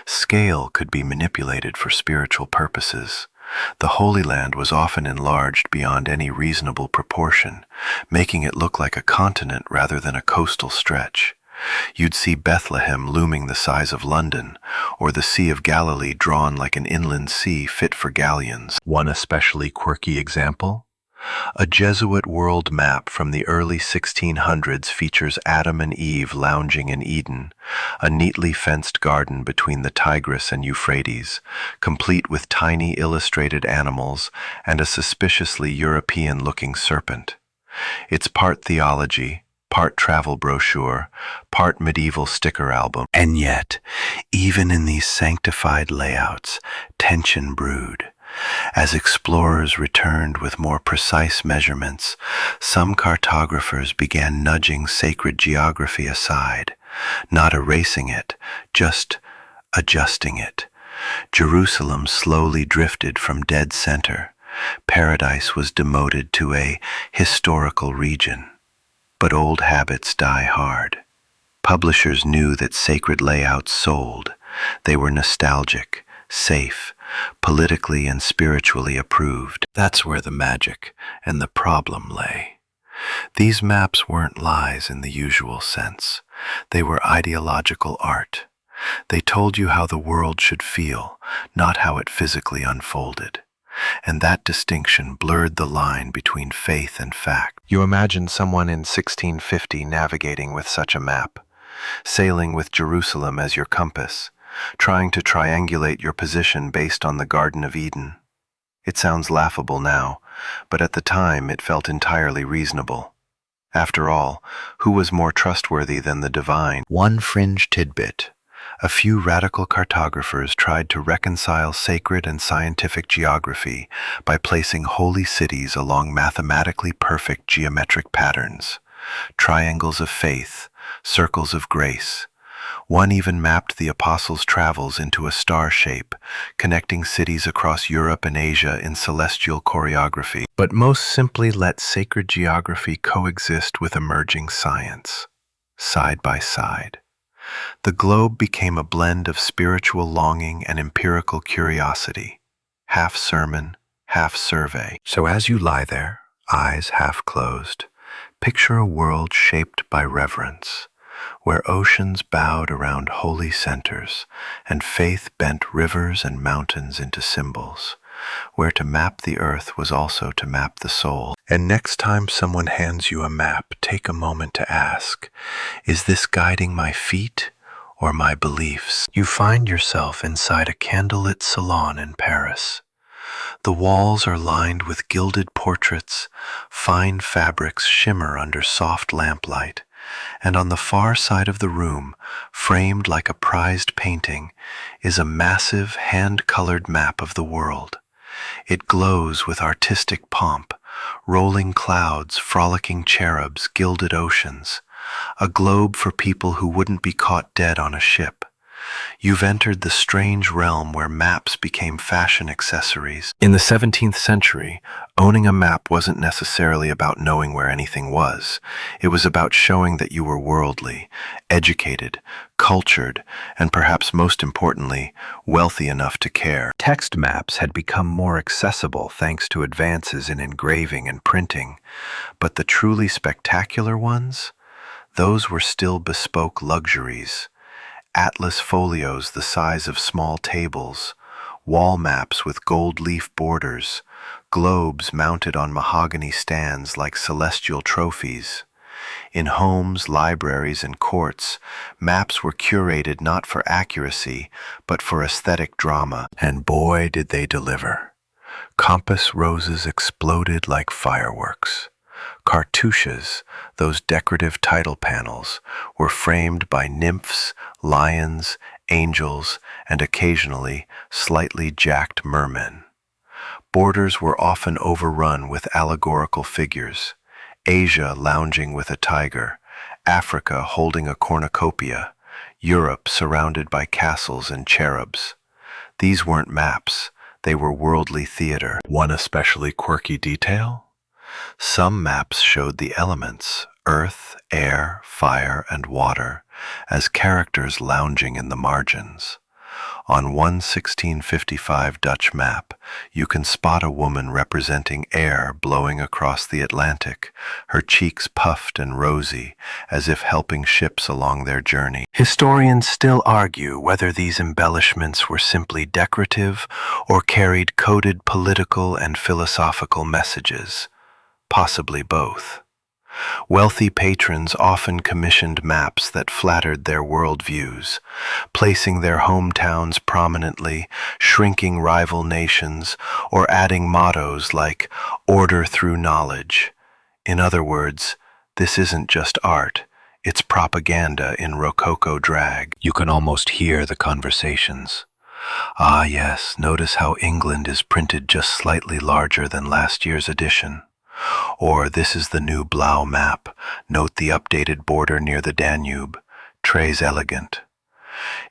Scale could be manipulated for spiritual purposes. The Holy Land was often enlarged beyond any reasonable proportion, making it look like a continent rather than a coastal stretch. You'd see Bethlehem looming the size of London, or the Sea of Galilee drawn like an inland sea fit for galleons. One especially quirky example? A Jesuit world map from the early 1600s features Adam and Eve lounging in Eden, a neatly fenced garden between the Tigris and Euphrates, complete with tiny illustrated animals and a suspiciously European-looking serpent. It's part theology, part travel brochure, part medieval sticker album. And yet, even in these sanctified layouts, tension brewed. As explorers returned with more precise measurements, some cartographers began nudging sacred geography aside, not erasing it, just adjusting it. Jerusalem slowly drifted from dead center. Paradise was demoted to a historical region. But old habits die hard. Publishers knew that sacred layouts sold. They were nostalgic, safe, politically and spiritually approved. That's where the magic and the problem lay. These maps weren't lies in the usual sense. They were ideological art. They told you how the world should feel, not how it physically unfolded. And that distinction blurred the line between faith and fact. You imagine someone in 1650 navigating with such a map, sailing with Jerusalem as your compass, trying to triangulate your position based on the Garden of Eden. It sounds laughable now, but at the time it felt entirely reasonable. After all, who was more trustworthy than the divine? One fringe tidbit. A few radical cartographers tried to reconcile sacred and scientific geography by placing holy cities along mathematically perfect geometric patterns, triangles of faith, circles of grace. One even mapped the apostles' travels into a star shape, connecting cities across Europe and Asia in celestial choreography. But most simply let sacred geography coexist with emerging science, side by side. The globe became a blend of spiritual longing and empirical curiosity, half sermon, half survey. So as you lie there, eyes half closed, picture a world shaped by reverence, where oceans bowed around holy centers and faith bent rivers and mountains into symbols, where to map the earth was also to map the soul. And next time someone hands you a map, take a moment to ask, is this guiding my feet or my beliefs? You find yourself inside a candlelit salon in Paris. The walls are lined with gilded portraits, fine fabrics shimmer under soft lamplight, and on the far side of the room, framed like a prized painting, is a massive hand-colored map of the world. It glows with artistic pomp, rolling clouds, frolicking cherubs, gilded oceans, a globe for people who wouldn't be caught dead on a ship. You've entered the strange realm where maps became fashion accessories. In the 17th century, owning a map wasn't necessarily about knowing where anything was. It was about showing that you were worldly, educated, cultured, and perhaps most importantly, wealthy enough to care. Text maps had become more accessible thanks to advances in engraving and printing, but the truly spectacular ones, those were still bespoke luxuries. Atlas folios the size of small tables, wall maps with gold leaf borders, globes mounted on mahogany stands like celestial trophies. In homes, libraries, and courts, maps were curated not for accuracy, but for aesthetic drama, and boy did they deliver. Compass roses exploded like fireworks. Cartouches, those decorative title panels, were framed by nymphs, lions, angels, and occasionally slightly jacked mermen. Borders were often overrun with allegorical figures, Asia lounging with a tiger, Africa holding a cornucopia, Europe surrounded by castles and cherubs. These weren't maps, they were worldly theater. One especially quirky detail? Some maps showed the elements, earth, air, fire, and water, as characters lounging in the margins. On one 1655 Dutch map, you can spot a woman representing air blowing across the Atlantic, her cheeks puffed and rosy, as if helping ships along their journey. Historians still argue whether these embellishments were simply decorative or carried coded political and philosophical messages. Possibly both. Wealthy patrons often commissioned maps that flattered their worldviews, placing their hometowns prominently, shrinking rival nations, or adding mottos like "order through knowledge." In other words, this isn't just art, it's propaganda in Rococo drag. You can almost hear the conversations. Ah yes, notice how England is printed just slightly larger than last year's edition. Or this is the new Blau map. Note the updated border near the Danube. Très elegant.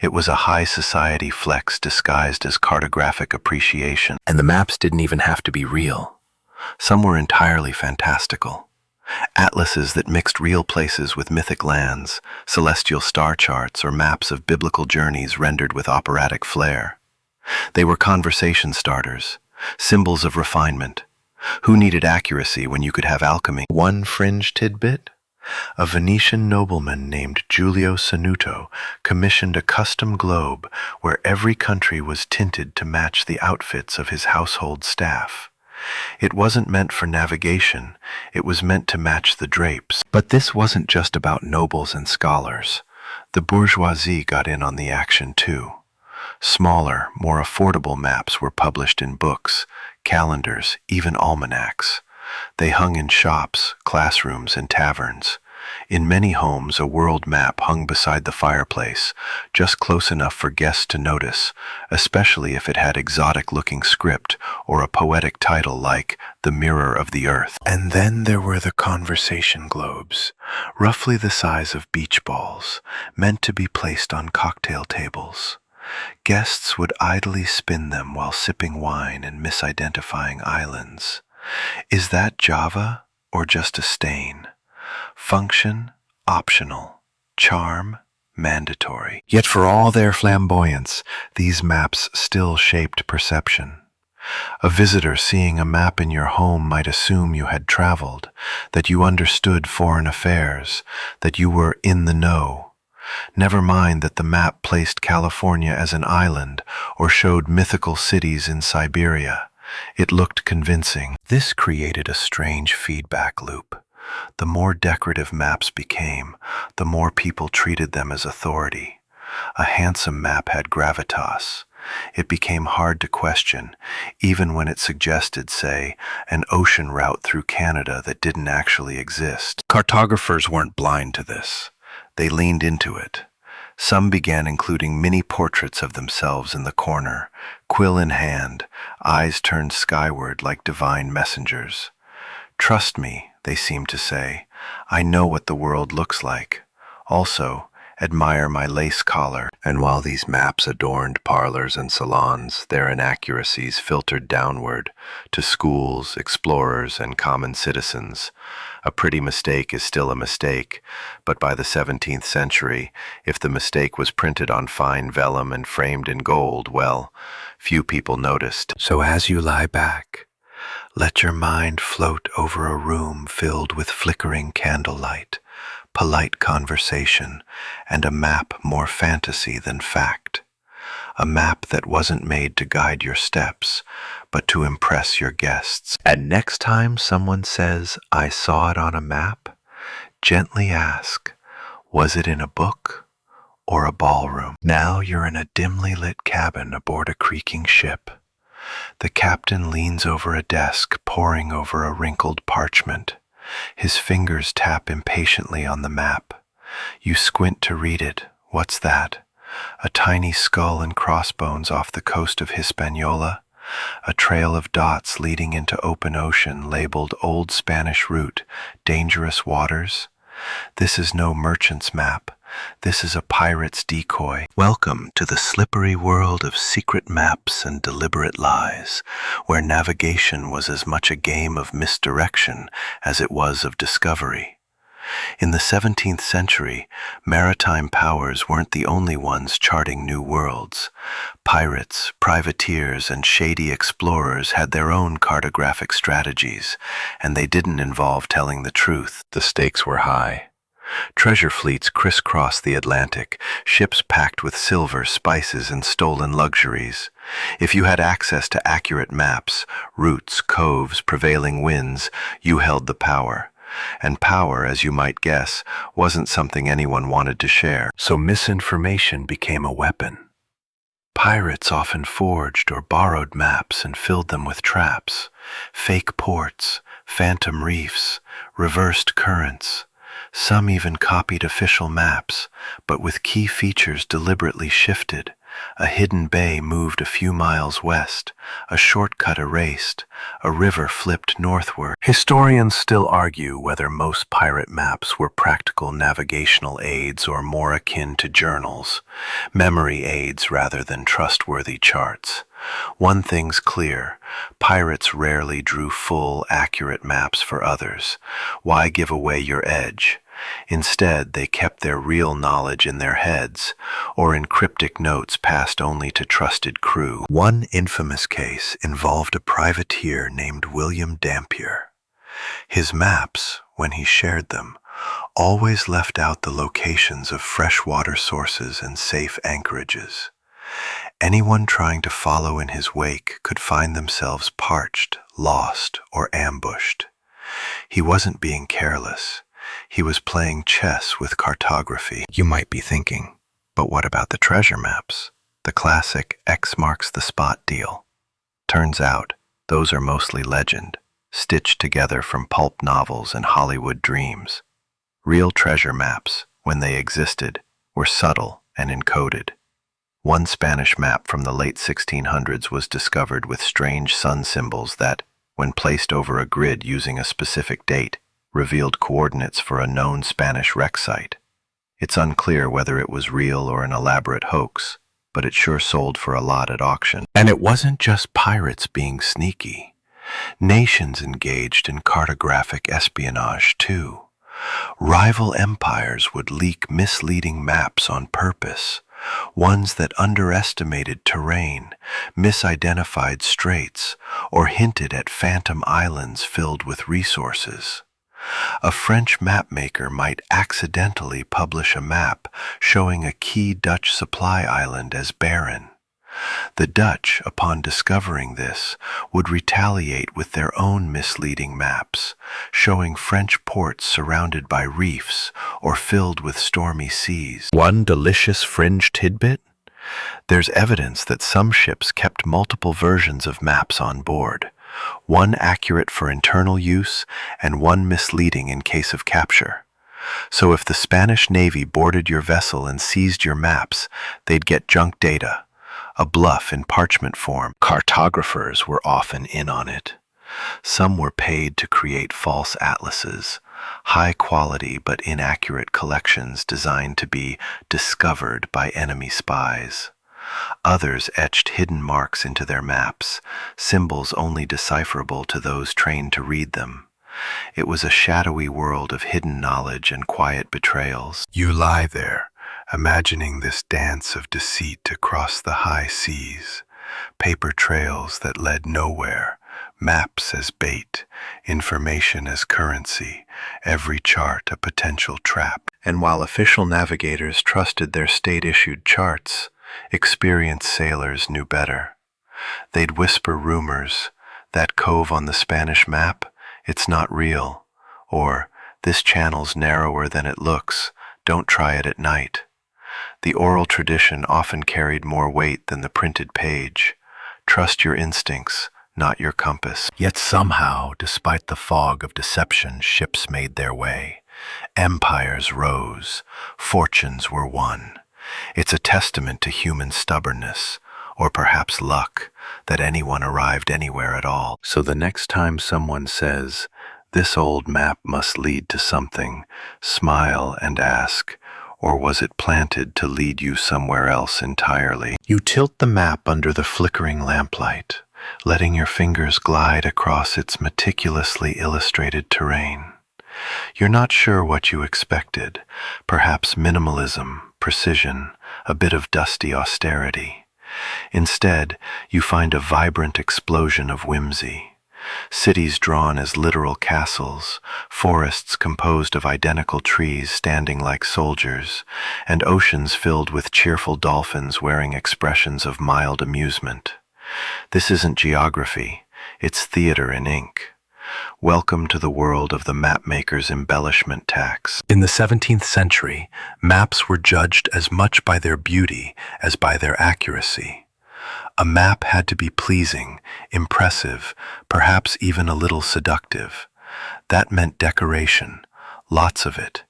It was a high society flex disguised as cartographic appreciation. And the maps didn't even have to be real. Some were entirely fantastical. Atlases that mixed real places with mythic lands, celestial star charts, or maps of biblical journeys rendered with operatic flair. They were conversation starters, symbols of refinement. Who needed accuracy when you could have alchemy? One fringe tidbit? A Venetian nobleman named Giulio Sanuto commissioned a custom globe where every country was tinted to match the outfits of his household staff. It wasn't meant for navigation, it was meant to match the drapes. But this wasn't just about nobles and scholars. The bourgeoisie got in on the action too. Smaller, more affordable maps were published in books, calendars, even almanacs. They hung in shops, classrooms, and taverns. In many homes, a world map hung beside the fireplace, just close enough for guests to notice, especially if it had exotic-looking script or a poetic title like The Mirror of the Earth. And then there were the conversation globes, roughly the size of beach balls, meant to be placed on cocktail tables. Guests would idly spin them while sipping wine and misidentifying islands. Is that Java or just a stain? Function, optional. Charm, mandatory. Yet for all their flamboyance, these maps still shaped perception. A visitor seeing a map in your home might assume you had traveled, that you understood foreign affairs, that you were in the know. Never mind that the map placed California as an island or showed mythical cities in Siberia. It looked convincing. This created a strange feedback loop. The more decorative maps became, the more people treated them as authority. A handsome map had gravitas. It became hard to question, even when it suggested, say, an ocean route through Canada that didn't actually exist. Cartographers weren't blind to this. They leaned into it. Some began including mini portraits of themselves in the corner, quill in hand, eyes turned skyward like divine messengers. "Trust me," they seemed to say, "I know what the world looks like. Also, admire my lace collar." And while these maps adorned parlors and salons, their inaccuracies filtered downward to schools, explorers, and common citizens. A pretty mistake is still a mistake, but by the 17th century, if the mistake was printed on fine vellum and framed in gold, well, few people noticed. So as you lie back, let your mind float over a room filled with flickering candlelight, polite conversation, and a map more fantasy than fact. A map that wasn't made to guide your steps, but to impress your guests. And next time someone says, "I saw it on a map," gently ask, was it in a book or a ballroom? Now you're in a dimly lit cabin aboard a creaking ship. The captain leans over a desk, poring over a wrinkled parchment. His fingers tap impatiently on the map. You squint to read it. What's that? A tiny skull and crossbones off the coast of Hispaniola? A trail of dots leading into open ocean labeled Old Spanish Route, Dangerous Waters? This is no merchant's map. This is a pirate's decoy. Welcome to the slippery world of secret maps and deliberate lies, where navigation was as much a game of misdirection as it was of discovery. In the 17th century, maritime powers weren't the only ones charting new worlds. Pirates, privateers, and shady explorers had their own cartographic strategies, and they didn't involve telling the truth. The stakes were high. Treasure fleets crisscrossed the Atlantic, ships packed with silver, spices, and stolen luxuries. If you had access to accurate maps, routes, coves, prevailing winds, you held the power. And power, as you might guess, wasn't something anyone wanted to share. So misinformation became a weapon. Pirates often forged or borrowed maps and filled them with traps, fake ports, phantom reefs, reversed currents. Some even copied official maps, but with key features deliberately shifted. A hidden bay moved a few miles west, a shortcut erased, a river flipped northward. Historians still argue whether most pirate maps were practical navigational aids or more akin to journals, memory aids rather than trustworthy charts. One thing's clear, pirates rarely drew full, accurate maps for others. Why give away your edge? Instead, they kept their real knowledge in their heads, or in cryptic notes passed only to trusted crew. One infamous case involved a privateer named William Dampier. His maps, when he shared them, always left out the locations of freshwater sources and safe anchorages. Anyone trying to follow in his wake could find themselves parched, lost, or ambushed. He wasn't being careless. He was playing chess with cartography. You might be thinking, but what about the treasure maps? The classic X marks the spot deal. Turns out, those are mostly legend, stitched together from pulp novels and Hollywood dreams. Real treasure maps, when they existed, were subtle and encoded. One Spanish map from the late 1600s was discovered with strange sun symbols that, when placed over a grid using a specific date, revealed coordinates for a known Spanish wreck site. It's unclear whether it was real or an elaborate hoax, but it sure sold for a lot at auction. And it wasn't just pirates being sneaky. Nations engaged in cartographic espionage too. Rival empires would leak misleading maps on purpose. ones that underestimated terrain, misidentified straits, or hinted at phantom islands filled with resources. A French mapmaker might accidentally publish a map showing a key Dutch supply island as barren. The Dutch, upon discovering this, would retaliate with their own misleading maps, showing French ports surrounded by reefs or filled with stormy seas. One delicious fringe tidbit? There's evidence that some ships kept multiple versions of maps on board, one accurate for internal use and one misleading in case of capture. So if the Spanish Navy boarded your vessel and seized your maps, they'd get junk data, a bluff in parchment form. Cartographers were often in on it. Some were paid to create false atlases, high quality but inaccurate collections designed to be discovered by enemy spies. Others etched hidden marks into their maps, symbols only decipherable to those trained to read them. It was a shadowy world of hidden knowledge and quiet betrayals. You lie there, imagining this dance of deceit across the high seas, paper trails that led nowhere, maps as bait, information as currency, every chart a potential trap. And while official navigators trusted their state-issued charts, experienced sailors knew better. They'd whisper rumors, "That cove on the Spanish map, it's not real," or "This channel's narrower than it looks, don't try it at night." The oral tradition often carried more weight than the printed page. Trust your instincts, not your compass. Yet somehow, despite the fog of deception, ships made their way. Empires rose, fortunes were won. It's a testament to human stubbornness, or perhaps luck, that anyone arrived anywhere at all. So the next time someone says, "This old map must lead to something," smile and ask, or was it planted to lead you somewhere else entirely? You tilt the map under the flickering lamplight, letting your fingers glide across its meticulously illustrated terrain. You're not sure what you expected, perhaps minimalism, precision, a bit of dusty austerity. Instead, you find a vibrant explosion of whimsy. Cities drawn as literal castles, forests composed of identical trees standing like soldiers, and oceans filled with cheerful dolphins wearing expressions of mild amusement. This isn't geography, it's theater in ink. Welcome to the world of the mapmaker's embellishment tax. In the 17th century, maps were judged as much by their beauty as by their accuracy. A map had to be pleasing, impressive, perhaps even a little seductive. That meant decoration, lots of it.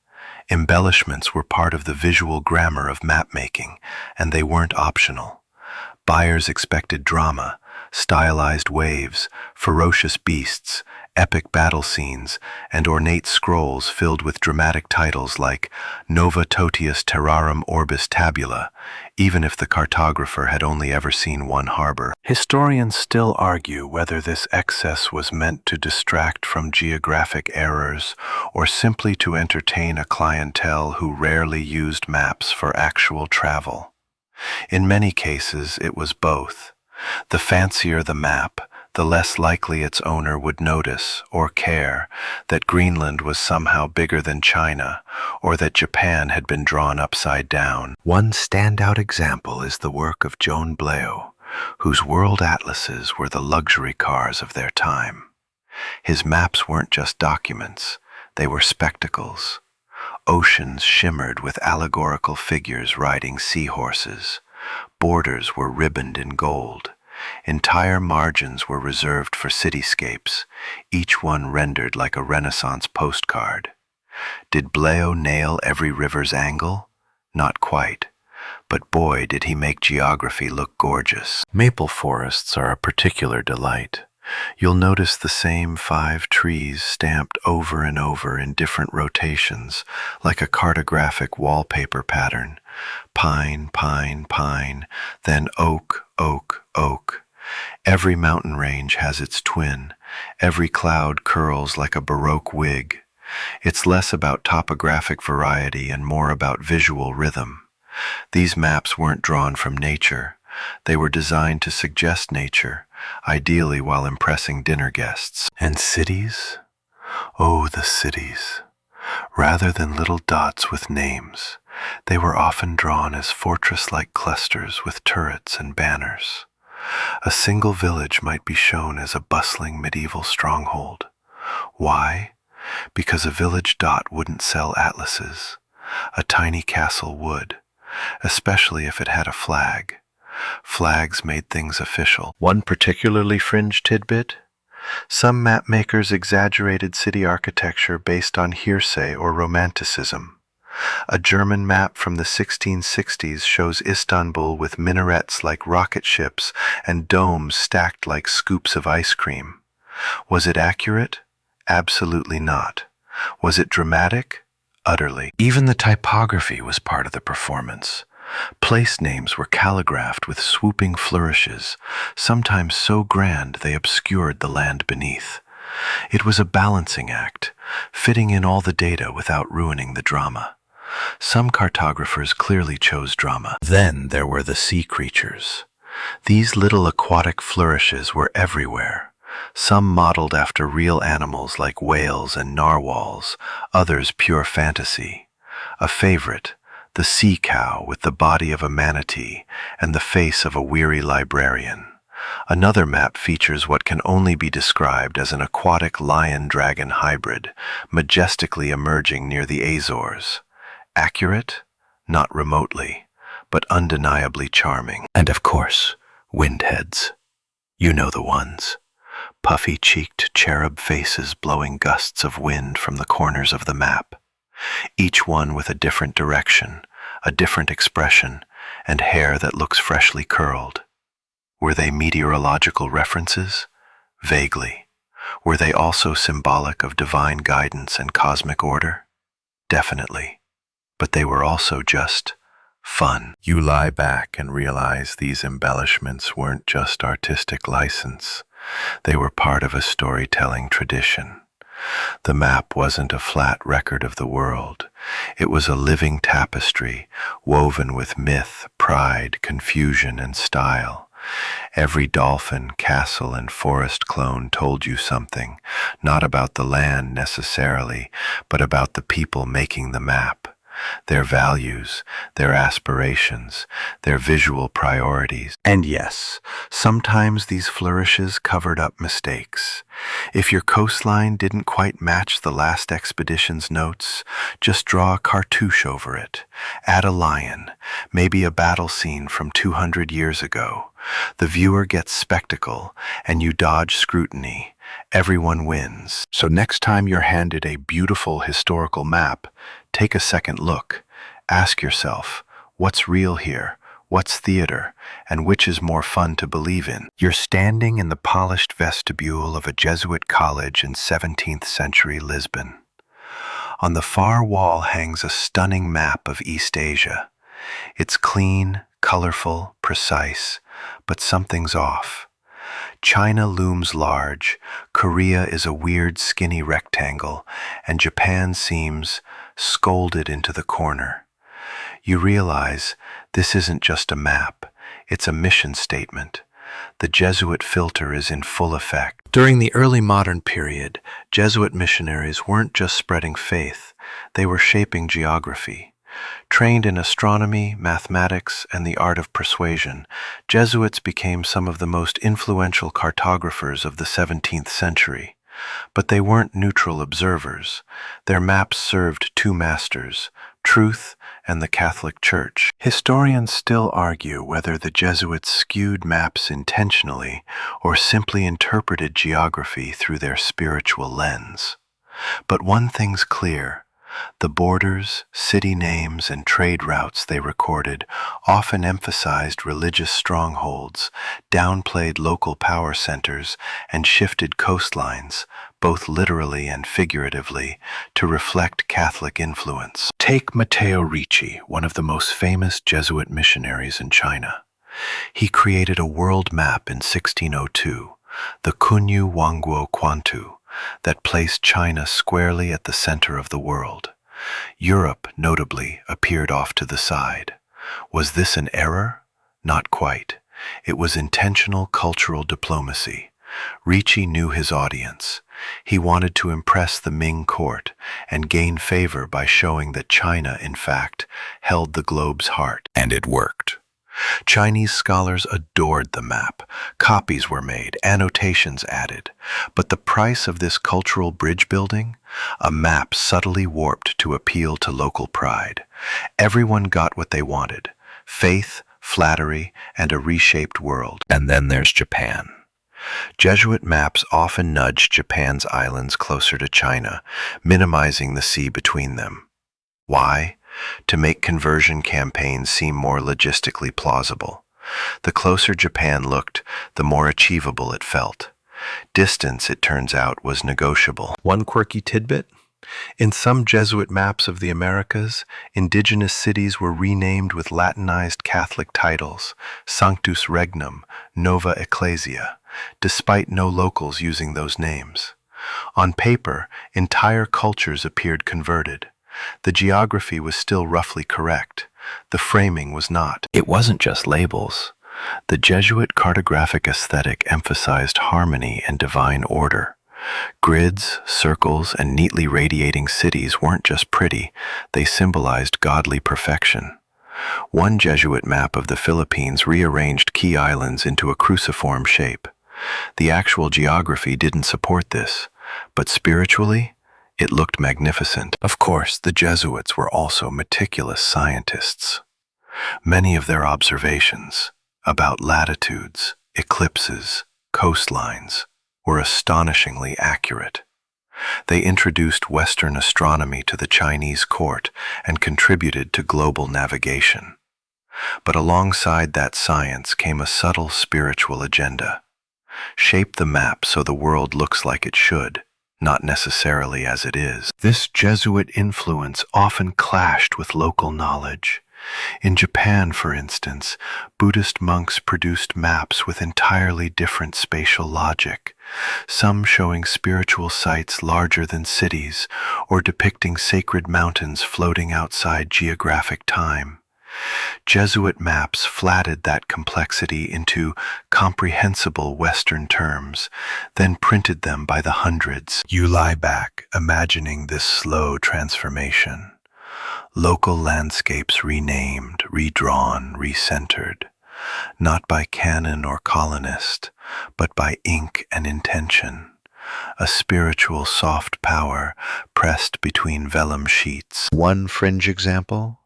Embellishments were part of the visual grammar of mapmaking, and they weren't optional. Buyers expected drama, stylized waves, ferocious beasts, epic battle scenes, and ornate scrolls filled with dramatic titles like Nova Totius Terrarum Orbis Tabula, even if the cartographer had only ever seen one harbor. Historians still argue whether this excess was meant to distract from geographic errors or simply to entertain a clientele who rarely used maps for actual travel. In many cases, it was both. The fancier the map, the less likely its owner would notice or care that Greenland was somehow bigger than China or that Japan had been drawn upside down. One standout example is the work of Joan Bleu, whose world atlases were the luxury cars of their time. His maps weren't just documents, they were spectacles. Oceans shimmered with allegorical figures riding seahorses. Borders were ribboned in gold. Entire margins were reserved for cityscapes, each one rendered like a Renaissance postcard. Did Bleu nail every river's angle? Not quite. But boy, did he make geography look gorgeous. Maple forests are a particular delight. You'll notice the same 5 trees stamped over and over in different rotations, like a cartographic wallpaper pattern. Pine, pine, pine, then oak, oak, oak. Every mountain range has its twin. Every cloud curls like a Baroque wig. It's less about topographic variety and more about visual rhythm. These maps weren't drawn from nature. They were designed to suggest nature, ideally while impressing dinner guests. And cities? Oh, the cities. Rather than little dots with names, they were often drawn as fortress-like clusters with turrets and banners. A single village might be shown as a bustling medieval stronghold. Why? Because a village dot wouldn't sell atlases. A tiny castle would, especially if it had a flag. Flags made things official. One particularly fringe tidbit? Some mapmakers exaggerated city architecture based on hearsay or romanticism. A German map from the 1660s shows Istanbul with minarets like rocket ships and domes stacked like scoops of ice cream. Was it accurate? Absolutely not. Was it dramatic? Utterly. Even the typography was part of the performance. Place names were calligraphed with swooping flourishes, sometimes so grand they obscured the land beneath. It was a balancing act, fitting in all the data without ruining the drama. Some cartographers clearly chose drama. Then there were the sea creatures. These little aquatic flourishes were everywhere. Some modeled after real animals like whales and narwhals, others pure fantasy. A favorite, the sea cow with the body of a manatee and the face of a weary librarian. Another map features what can only be described as an aquatic lion-dragon hybrid, majestically emerging near the Azores. Accurate? Not remotely, but undeniably charming. And of course, windheads. You know the ones. Puffy-cheeked cherub faces blowing gusts of wind from the corners of the map. Each one with a different direction, a different expression, and hair that looks freshly curled. Were they meteorological references? Vaguely. Were they also symbolic of divine guidance and cosmic order? Definitely. But they were also just fun. You lie back and realize these embellishments weren't just artistic license. They were part of a storytelling tradition. The map wasn't a flat record of the world. It was a living tapestry, woven with myth, pride, confusion, and style. Every dolphin, castle, and forest clone told you something, not about the land necessarily, but about the people making the map. Their values, their aspirations, their visual priorities. And yes, sometimes these flourishes covered up mistakes. If your coastline didn't quite match the last expedition's notes, just draw a cartouche over it. Add a lion, maybe a battle scene from 200 years ago. The viewer gets spectacle, and you dodge scrutiny. Everyone wins. So next time you're handed a beautiful historical map, take a second look. Ask yourself, what's real here? What's theater? And which is more fun to believe in? You're standing in the polished vestibule of a Jesuit college in 17th century Lisbon. On the far wall hangs a stunning map of East Asia. It's clean, colorful, precise, but something's off. China looms large, Korea is a weird skinny rectangle, and Japan seems scolded into the corner. You realize this isn't just a map, it's a mission statement. The Jesuit filter is in full effect. During the early modern period, Jesuit missionaries weren't just spreading faith, they were shaping geography. Trained in astronomy, mathematics, and the art of persuasion, Jesuits became some of the most influential cartographers of the 17th century. But they weren't neutral observers. Their maps served two masters, truth and the Catholic Church. Historians still argue whether the Jesuits skewed maps intentionally or simply interpreted geography through their spiritual lens. But one thing's clear. The borders, city names, and trade routes they recorded often emphasized religious strongholds, downplayed local power centers, and shifted coastlines, both literally and figuratively, to reflect Catholic influence. Take Matteo Ricci, one of the most famous Jesuit missionaries in China. He created a world map in 1602, the Kunyu Wangguo Quantu, that placed China squarely at the center of the world. Europe, notably, appeared off to the side. Was this an error? Not quite. It was intentional cultural diplomacy. Ricci knew his audience. He wanted to impress the Ming court and gain favor by showing that China, in fact, held the globe's heart. And it worked. Chinese scholars adored the map. Copies were made, annotations added. But the price of this cultural bridge building? A map subtly warped to appeal to local pride. Everyone got what they wanted: faith, flattery, and a reshaped world. And then there's Japan. Jesuit maps often nudged Japan's islands closer to China, minimizing the sea between them. Why? To make conversion campaigns seem more logistically plausible. The closer Japan looked, the more achievable it felt. Distance, it turns out, was negotiable. One quirky tidbit: in some Jesuit maps of the Americas, indigenous cities were renamed with Latinized Catholic titles: Sanctus Regnum, Nova Ecclesia, despite no locals using those names. On paper, entire cultures appeared converted. The geography was still roughly correct. The framing was not. It wasn't just labels. The Jesuit cartographic aesthetic emphasized harmony and divine order. Grids, circles, and neatly radiating cities weren't just pretty, they symbolized godly perfection. One Jesuit map of the Philippines rearranged key islands into a cruciform shape. The actual geography didn't support this, but spiritually, it looked magnificent. Of course, the Jesuits were also meticulous scientists. Many of their observations about latitudes, eclipses, coastlines were astonishingly accurate. They introduced Western astronomy to the Chinese court and contributed to global navigation. But alongside that science came a subtle spiritual agenda. Shape the map so the world looks like it should, not necessarily as it is. This Jesuit influence often clashed with local knowledge. In Japan, for instance, Buddhist monks produced maps with entirely different spatial logic, some showing spiritual sites larger than cities or depicting sacred mountains floating outside geographic time. Jesuit maps flattened that complexity into comprehensible Western terms, then printed them by the hundreds. You lie back, imagining this slow transformation. Local landscapes renamed, redrawn, recentered, not by canon or colonist, but by ink and intention. A spiritual soft power pressed between vellum sheets. One fringe example?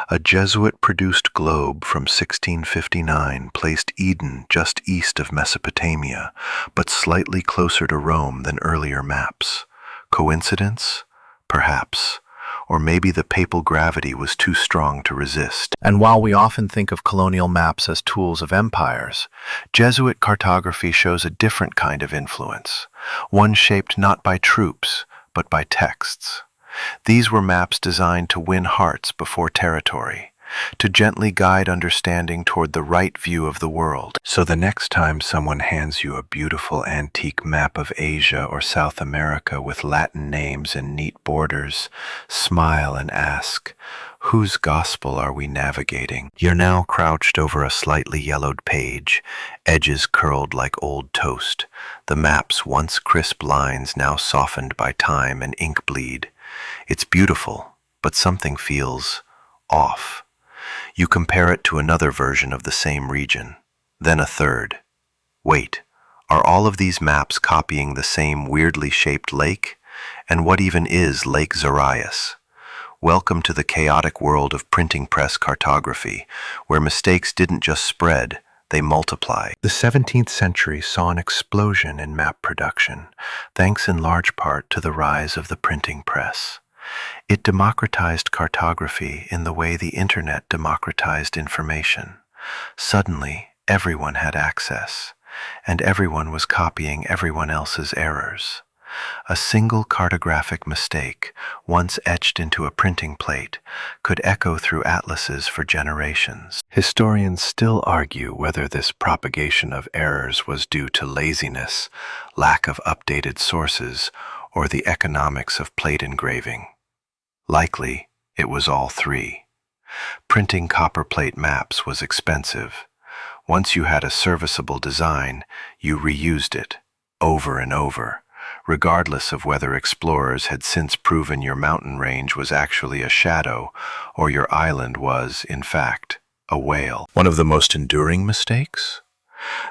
A Jesuit-produced globe from 1659 placed Eden just east of Mesopotamia, but slightly closer to Rome than earlier maps. Coincidence? Perhaps. Or maybe the papal gravity was too strong to resist. And while we often think of colonial maps as tools of empires, Jesuit cartography shows a different kind of influence, one shaped not by troops, but by texts. These were maps designed to win hearts before territory, to gently guide understanding toward the right view of the world. So the next time someone hands you a beautiful antique map of Asia or South America with Latin names and neat borders, smile and ask, whose gospel are we navigating? You're now crouched over a slightly yellowed page, edges curled like old toast, the map's once crisp lines now softened by time and ink bleed. It's beautiful, but something feels off. You compare it to another version of the same region, then a third. Wait, are all of these maps copying the same weirdly shaped lake? And what even is Lake Zarias? Welcome to the chaotic world of printing press cartography, where mistakes didn't just spread, they multiplied. The 17th century saw an explosion in map production, thanks in large part to the rise of the printing press. It democratized cartography in the way the internet democratized information. Suddenly, everyone had access, and everyone was copying everyone else's errors. A single cartographic mistake, once etched into a printing plate, could echo through atlases for generations. Historians still argue whether this propagation of errors was due to laziness, lack of updated sources, or the economics of plate engraving. Likely, it was all three. Printing copperplate maps was expensive. Once you had a serviceable design, you reused it, over and over, regardless of whether explorers had since proven your mountain range was actually a shadow or your island was, in fact, a whale. One of the most enduring mistakes?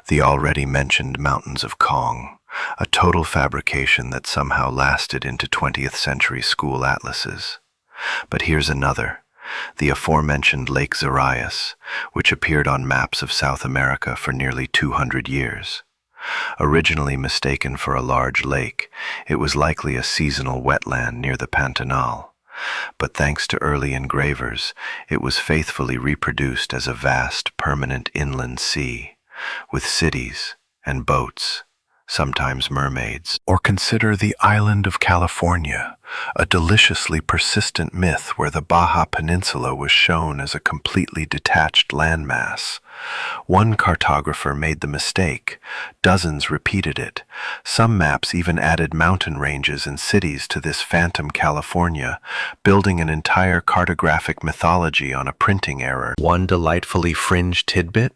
The already mentioned mountains of Kong, a total fabrication that somehow lasted into 20th century school atlases. But here's another. The aforementioned Lake Zarias, which appeared on maps of South America for nearly 200 years. Originally mistaken for a large lake, it was likely a seasonal wetland near the Pantanal. But thanks to early engravers, it was faithfully reproduced as a vast, permanent inland sea, with cities and boats, sometimes mermaids. Or consider the island of California, a deliciously persistent myth where the Baja Peninsula was shown as a completely detached landmass. One cartographer made the mistake. Dozens repeated it. Some maps even added mountain ranges and cities to this phantom California, building an entire cartographic mythology on a printing error. One delightfully fringed tidbit?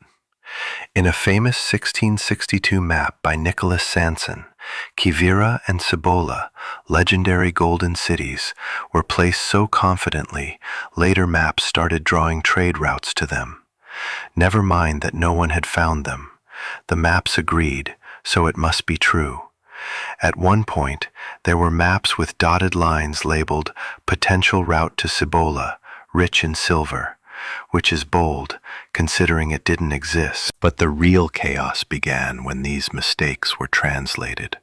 In a famous 1662 map by Nicholas Sanson, Quivira and Cibola, legendary golden cities, were placed so confidently, later maps started drawing trade routes to them. Never mind that no one had found them. The maps agreed, so it must be true. At one point, there were maps with dotted lines labeled Potential Route to Cibola, Rich in Silver, which is bold, considering it didn't exist. But the real chaos began when these mistakes were translated.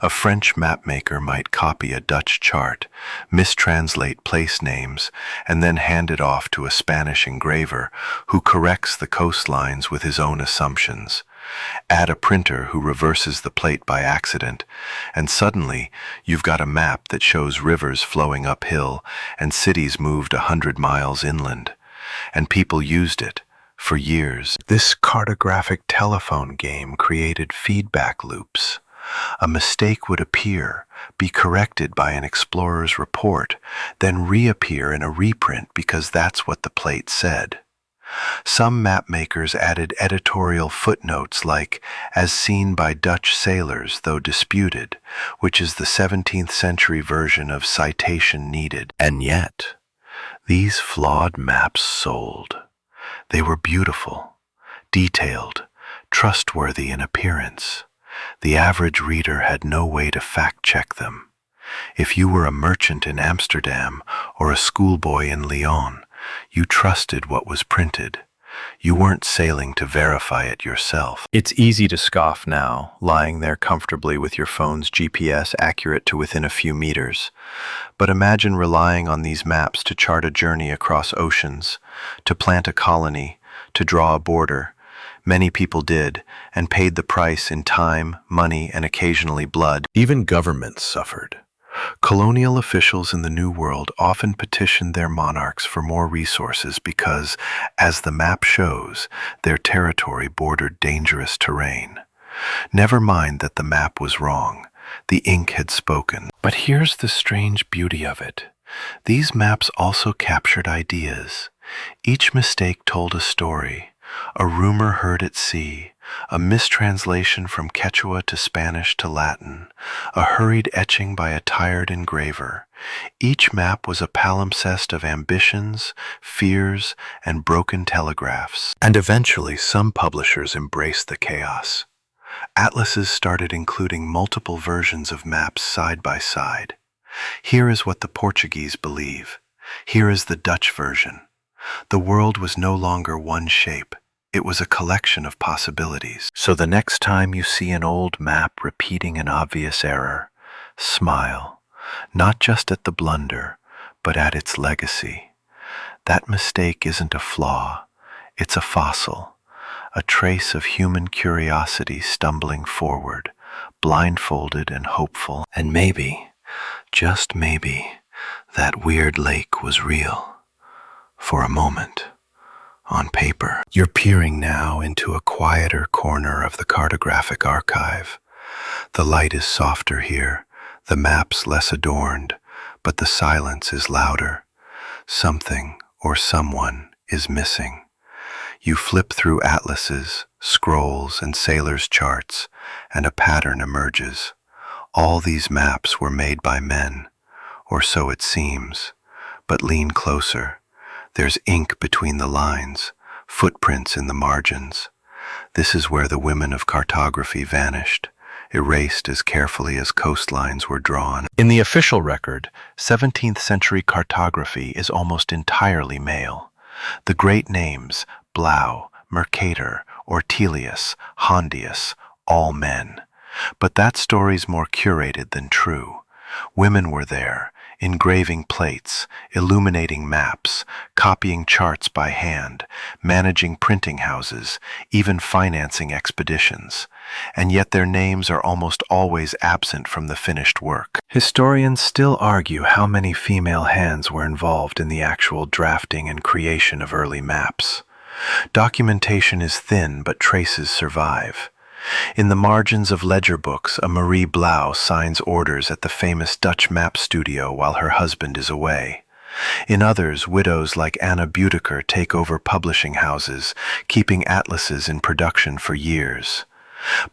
A French mapmaker might copy a Dutch chart, mistranslate place names, and then hand it off to a Spanish engraver who corrects the coastlines with his own assumptions. Add a printer who reverses the plate by accident, and suddenly you've got a map that shows rivers flowing uphill and cities moved 100 miles inland. And people used it for years. This cartographic telephone game created feedback loops. A mistake would appear, be corrected by an explorer's report, then reappear in a reprint because that's what the plate said. Some mapmakers added editorial footnotes like, as seen by Dutch sailors though disputed, which is the 17th century version of citation needed. And yet, these flawed maps sold. They were beautiful, detailed, trustworthy in appearance. The average reader had no way to fact-check them. If you were a merchant in Amsterdam or a schoolboy in Lyon, you trusted what was printed. You weren't sailing to verify it yourself. It's easy to scoff now, lying there comfortably with your phone's GPS accurate to within a few meters. But imagine relying on these maps to chart a journey across oceans, to plant a colony, to draw a border. Many people did, and paid the price in time, money, and occasionally blood. Even governments suffered. Colonial officials in the New World often petitioned their monarchs for more resources because, as the map shows, their territory bordered dangerous terrain. Never mind that the map was wrong. The ink had spoken. But here's the strange beauty of it. These maps also captured ideas. Each mistake told a story. A rumor heard at sea, a mistranslation from Quechua to Spanish to Latin, a hurried etching by a tired engraver. Each map was a palimpsest of ambitions, fears, and broken telegraphs. And eventually some publishers embraced the chaos. Atlases started including multiple versions of maps side by side. Here is what the Portuguese believe. Here is the Dutch version. The world was no longer one shape. It was a collection of possibilities. So the next time you see an old map repeating an obvious error, smile, not just at the blunder, but at its legacy. That mistake isn't a flaw, it's a fossil, a trace of human curiosity stumbling forward, blindfolded and hopeful. And maybe, just maybe, that weird lake was real. For a moment, on paper. You're peering now into a quieter corner of the cartographic archive. The light is softer here, the maps less adorned, but the silence is louder. Something, or someone is missing. You flip through atlases, scrolls, and sailors' charts, and a pattern emerges. All these maps were made by men, or so it seems. But lean closer. There's ink between the lines, footprints in the margins. This is where the women of cartography vanished, erased as carefully as coastlines were drawn. In the official record, 17th century cartography is almost entirely male. The great names, Blau, Mercator, Ortelius, Hondius, all men. But that story's more curated than true. Women were there, engraving plates, illuminating maps, copying charts by hand, managing printing houses, even financing expeditions. And yet their names are almost always absent from the finished work. Historians still argue how many female hands were involved in the actual drafting and creation of early maps. Documentation is thin, but traces survive. In the margins of ledger books, a Marie Blau signs orders at the famous Dutch map studio while her husband is away. In others, widows like Anna Budeker take over publishing houses, keeping atlases in production for years.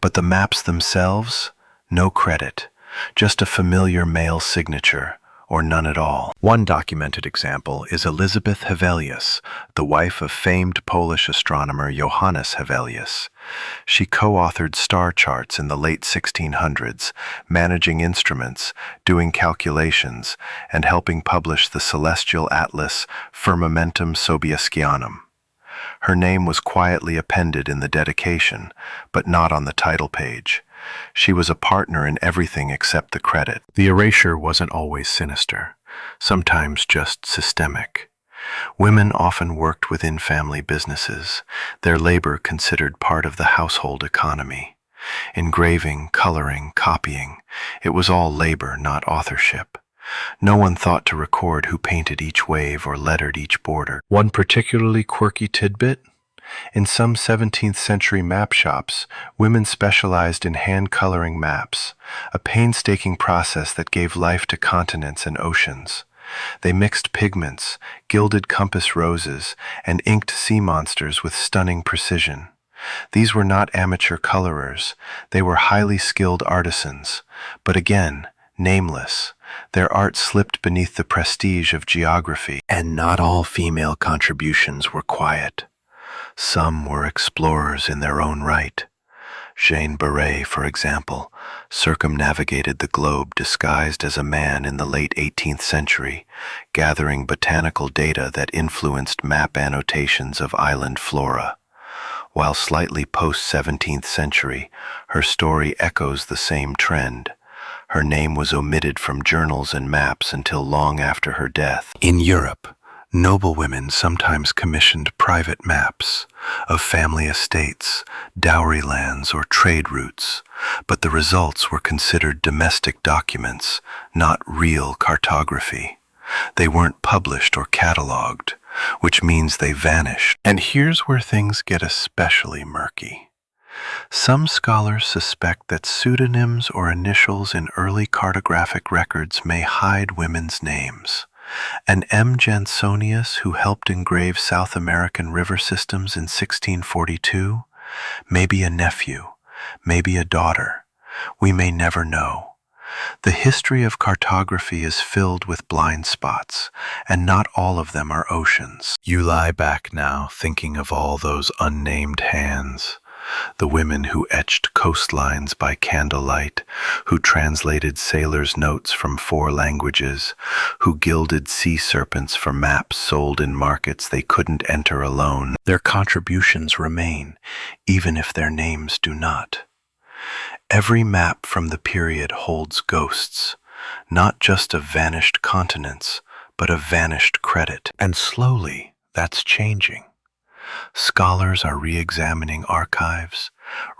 But the maps themselves? No credit, just a familiar male signature, or none at all. One documented example is Elizabeth Hevelius, the wife of famed Polish astronomer Johannes Hevelius. She co-authored star charts in the late 1600s, managing instruments, doing calculations, and helping publish the celestial atlas Firmamentum Sobiescianum. Her name was quietly appended in the dedication, but not on the title page. She was a partner in everything except the credit. The erasure wasn't always sinister, sometimes just systemic. Women often worked within family businesses, their labor considered part of the household economy. Engraving, coloring, copying, it was all labor, not authorship. No one thought to record who painted each wave or lettered each border. One particularly quirky tidbit? In some 17th century map shops, women specialized in hand-coloring maps, a painstaking process that gave life to continents and oceans. They mixed pigments, gilded compass roses, and inked sea monsters with stunning precision. These were not amateur colorers, they were highly skilled artisans, but again, nameless. Their art slipped beneath the prestige of geography, and not all female contributions were quiet. Some were explorers in their own right. Jeanne Barré, for example, circumnavigated the globe disguised as a man in the late 18th century, gathering botanical data that influenced map annotations of island flora. While slightly post-17th century, her story echoes the same trend. Her name was omitted from journals and maps until long after her death. In Europe, noblewomen sometimes commissioned private maps of family estates, dowry lands, or trade routes, but the results were considered domestic documents, not real cartography. They weren't published or cataloged, which means they vanished. And here's where things get especially murky. Some scholars suspect that pseudonyms or initials in early cartographic records may hide women's names. An M. Jansonius, who helped engrave South American river systems in 1642, maybe a nephew, maybe a daughter. We may never know. The history of cartography is filled with blind spots, and not all of them are oceans. You lie back now thinking of all those unnamed hands. The women who etched coastlines by candlelight, who translated sailors' notes from 4 languages, who gilded sea serpents for maps sold in markets they couldn't enter alone. Their contributions remain, even if their names do not. Every map from the period holds ghosts, not just of vanished continents, but of vanished credit. And slowly, that's changing. Scholars are re-examining archives,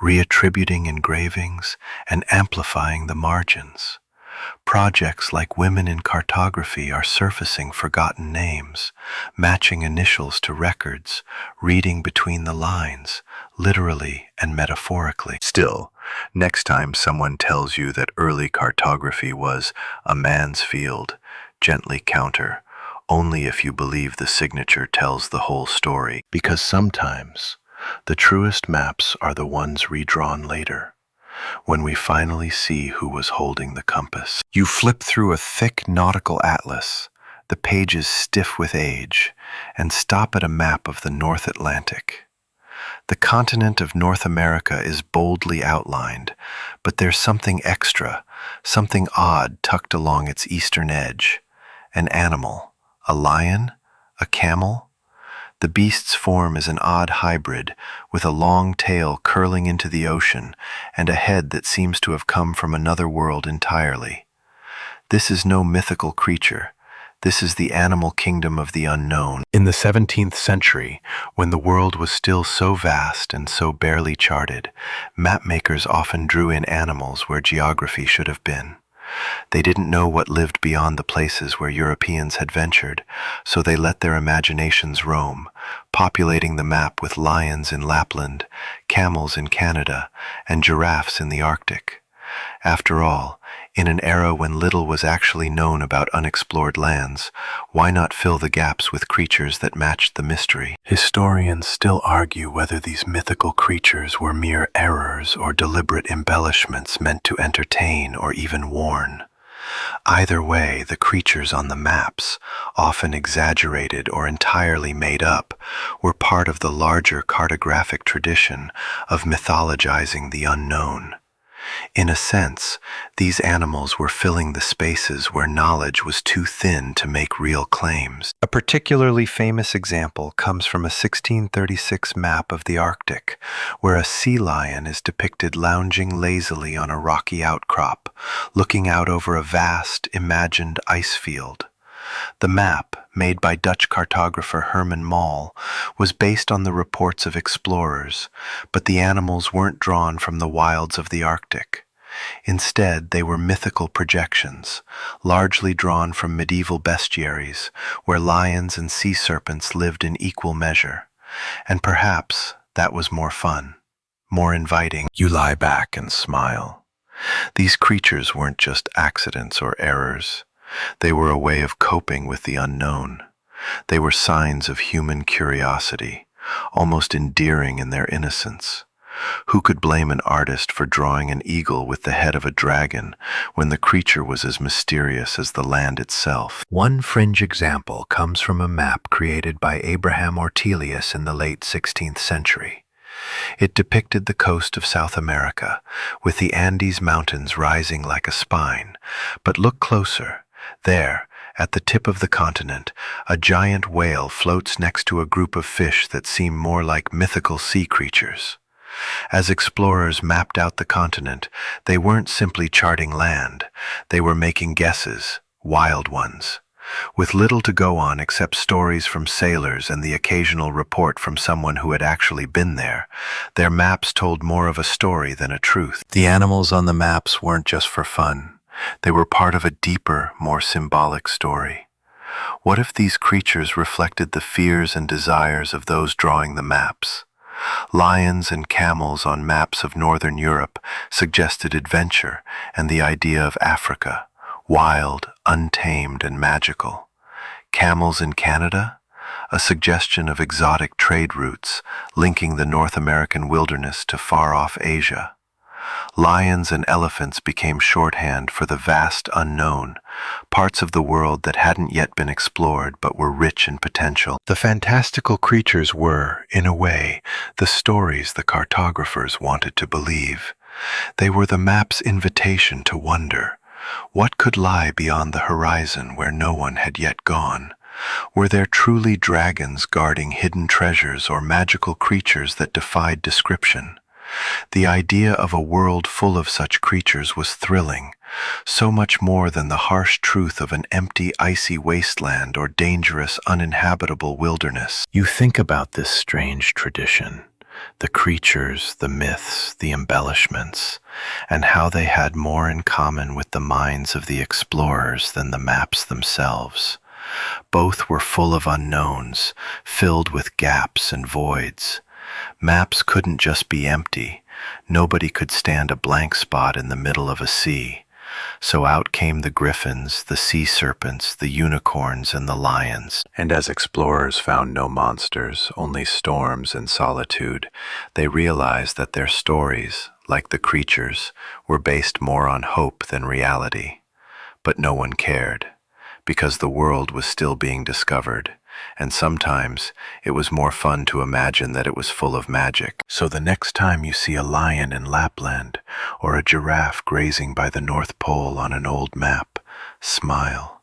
reattributing engravings, and amplifying the margins. Projects like Women in Cartography are surfacing forgotten names, matching initials to records, reading between the lines, literally and metaphorically. Still, next time someone tells you that early cartography was a man's field, gently counter, only if you believe the signature tells the whole story, because sometimes the truest maps are the ones redrawn later, when we finally see who was holding the compass. You flip through a thick nautical atlas, the pages stiff with age, and stop at a map of the North Atlantic. The continent of North America is boldly outlined, but there's something extra, something odd tucked along its eastern edge. An animal, a lion, a camel? The beast's form is an odd hybrid, with a long tail curling into the ocean and a head that seems to have come from another world entirely. This is no mythical creature. This is the animal kingdom of the unknown. In the 17th century, when the world was still so vast and so barely charted, mapmakers often drew in animals where geography should have been. They didn't know what lived beyond the places where Europeans had ventured, so they let their imaginations roam, populating the map with lions in Lapland, camels in Canada, and giraffes in the Arctic. After all, in an era when little was actually known about unexplored lands, why not fill the gaps with creatures that matched the mystery? Historians still argue whether these mythical creatures were mere errors or deliberate embellishments meant to entertain or even warn. Either way, the creatures on the maps, often exaggerated or entirely made up, were part of the larger cartographic tradition of mythologizing the unknown. In a sense, these animals were filling the spaces where knowledge was too thin to make real claims. A particularly famous example comes from a 1636 map of the Arctic, where a sea lion is depicted lounging lazily on a rocky outcrop, looking out over a vast, imagined ice field. The map, made by Dutch cartographer Herman Moll, was based on the reports of explorers, but the animals weren't drawn from the wilds of the Arctic. Instead, they were mythical projections, largely drawn from medieval bestiaries, where lions and sea serpents lived in equal measure. And perhaps that was more fun, more inviting. You lie back and smile. These creatures weren't just accidents or errors. They were a way of coping with the unknown. They were signs of human curiosity, almost endearing in their innocence. Who could blame an artist for drawing an eagle with the head of a dragon when the creature was as mysterious as the land itself? One fringe example comes from a map created by Abraham Ortelius in the late 16th century. It depicted the coast of South America, with the Andes Mountains rising like a spine. But look closer. There, at the tip of the continent, a giant whale floats next to a group of fish that seem more like mythical sea creatures. As explorers mapped out the continent, they weren't simply charting land, they were making guesses, wild ones. With little to go on except stories from sailors and the occasional report from someone who had actually been there, their maps told more of a story than a truth. The animals on the maps weren't just for fun. They were part of a deeper, more symbolic story. What if these creatures reflected the fears and desires of those drawing the maps? Lions and camels on maps of northern Europe suggested adventure and the idea of Africa, wild, untamed, and magical. Camels in Canada? A suggestion of exotic trade routes linking the North American wilderness to far-off Asia. Lions and elephants became shorthand for the vast unknown, parts of the world that hadn't yet been explored but were rich in potential. The fantastical creatures were, in a way, the stories the cartographers wanted to believe. They were the map's invitation to wonder. What could lie beyond the horizon where no one had yet gone? Were there truly dragons guarding hidden treasures or magical creatures that defied description? The idea of a world full of such creatures was thrilling, so much more than the harsh truth of an empty, icy wasteland or dangerous, uninhabitable wilderness. You think about this strange tradition, the creatures, the myths, the embellishments, and how they had more in common with the minds of the explorers than the maps themselves. Both were full of unknowns, filled with gaps and voids. Maps couldn't just be empty. Nobody could stand a blank spot in the middle of a sea. So out came the griffins, the sea serpents, the unicorns, and the lions. And as explorers found no monsters, only storms and solitude, they realized that their stories, like the creatures, were based more on hope than reality. But no one cared, because the world was still being discovered, and sometimes it was more fun to imagine that it was full of magic. So the next time you see a lion in Lapland or a giraffe grazing by the North Pole on an old map, smile.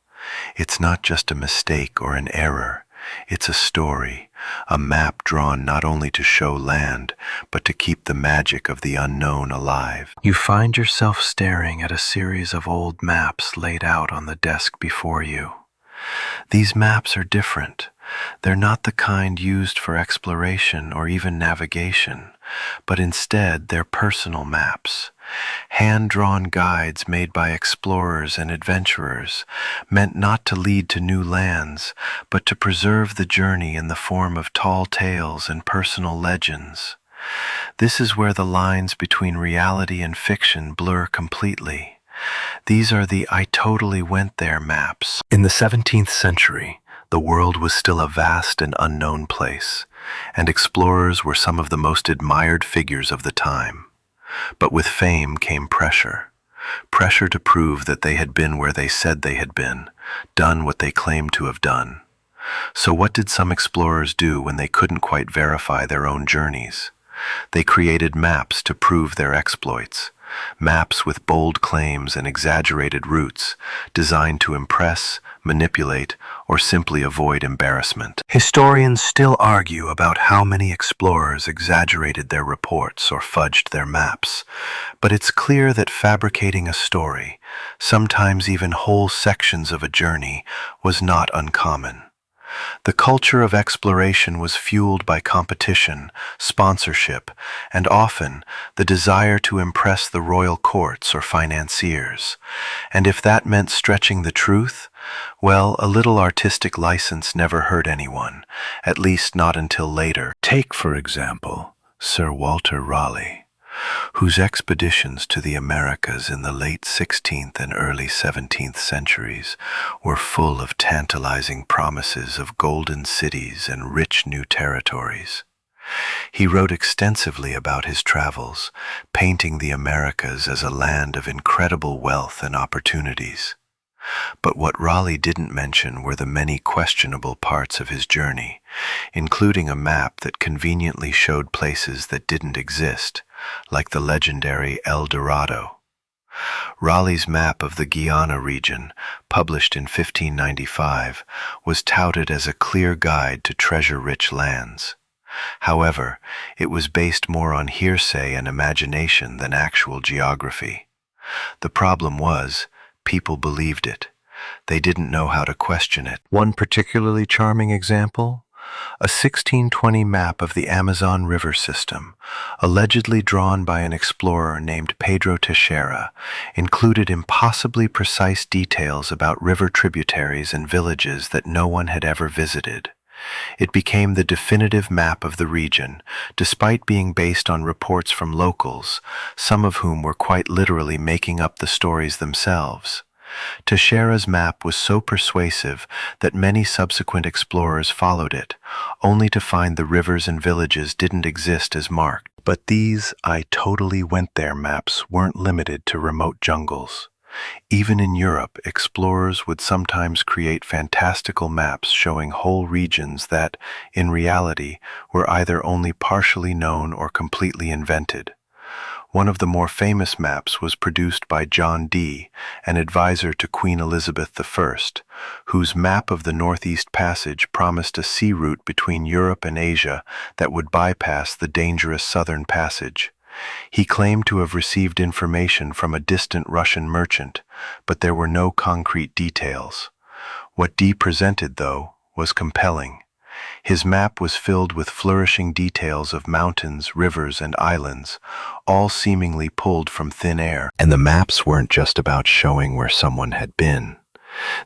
It's not just a mistake or an error. It's a story, a map drawn not only to show land, but to keep the magic of the unknown alive. You find yourself staring at a series of old maps laid out on the desk before you. These maps are different. They're not the kind used for exploration or even navigation, but instead they're personal maps, hand-drawn guides made by explorers and adventurers, meant not to lead to new lands, but to preserve the journey in the form of tall tales and personal legends. This is where the lines between reality and fiction blur completely. These are the "I totally went there" maps. In the 17th century, the world was still a vast and unknown place, and explorers were some of the most admired figures of the time. But with fame came pressure. Pressure to prove that they had been where they said they had been, done what they claimed to have done. So what did some explorers do when they couldn't quite verify their own journeys? They created maps to prove their exploits. Maps with bold claims and exaggerated routes, designed to impress, manipulate, or simply avoid embarrassment. Historians still argue about how many explorers exaggerated their reports or fudged their maps, but it's clear that fabricating a story, sometimes even whole sections of a journey, was not uncommon. The culture of exploration was fueled by competition, sponsorship, and often the desire to impress the royal courts or financiers. And if that meant stretching the truth, well, a little artistic license never hurt anyone, at least not until later. Take, for example, Sir Walter Raleigh, whose expeditions to the Americas in the late 16th and early 17th centuries were full of tantalizing promises of golden cities and rich new territories. He wrote extensively about his travels, painting the Americas as a land of incredible wealth and opportunities. But what Raleigh didn't mention were the many questionable parts of his journey, including a map that conveniently showed places that didn't exist, like the legendary El Dorado. Raleigh's map of the Guiana region, published in 1595, was touted as a clear guide to treasure-rich lands. However, it was based more on hearsay and imagination than actual geography. The problem was, people believed it. They didn't know how to question it. One particularly charming example? A 1620 map of the Amazon River system, allegedly drawn by an explorer named Pedro Teixeira, included impossibly precise details about river tributaries and villages that no one had ever visited. It became the definitive map of the region, despite being based on reports from locals, some of whom were quite literally making up the stories themselves. Teixeira's map was so persuasive that many subsequent explorers followed it, only to find the rivers and villages didn't exist as marked. But these "I totally went there" maps weren't limited to remote jungles. Even in Europe, explorers would sometimes create fantastical maps showing whole regions that, in reality, were either only partially known or completely invented. One of the more famous maps was produced by John Dee, an advisor to Queen Elizabeth I, whose map of the Northeast Passage promised a sea route between Europe and Asia that would bypass the dangerous Southern Passage. He claimed to have received information from a distant Russian merchant, but there were no concrete details. What Dee presented, though, was compelling. His map was filled with flourishing details of mountains, rivers, and islands, all seemingly pulled from thin air. And the maps weren't just about showing where someone had been.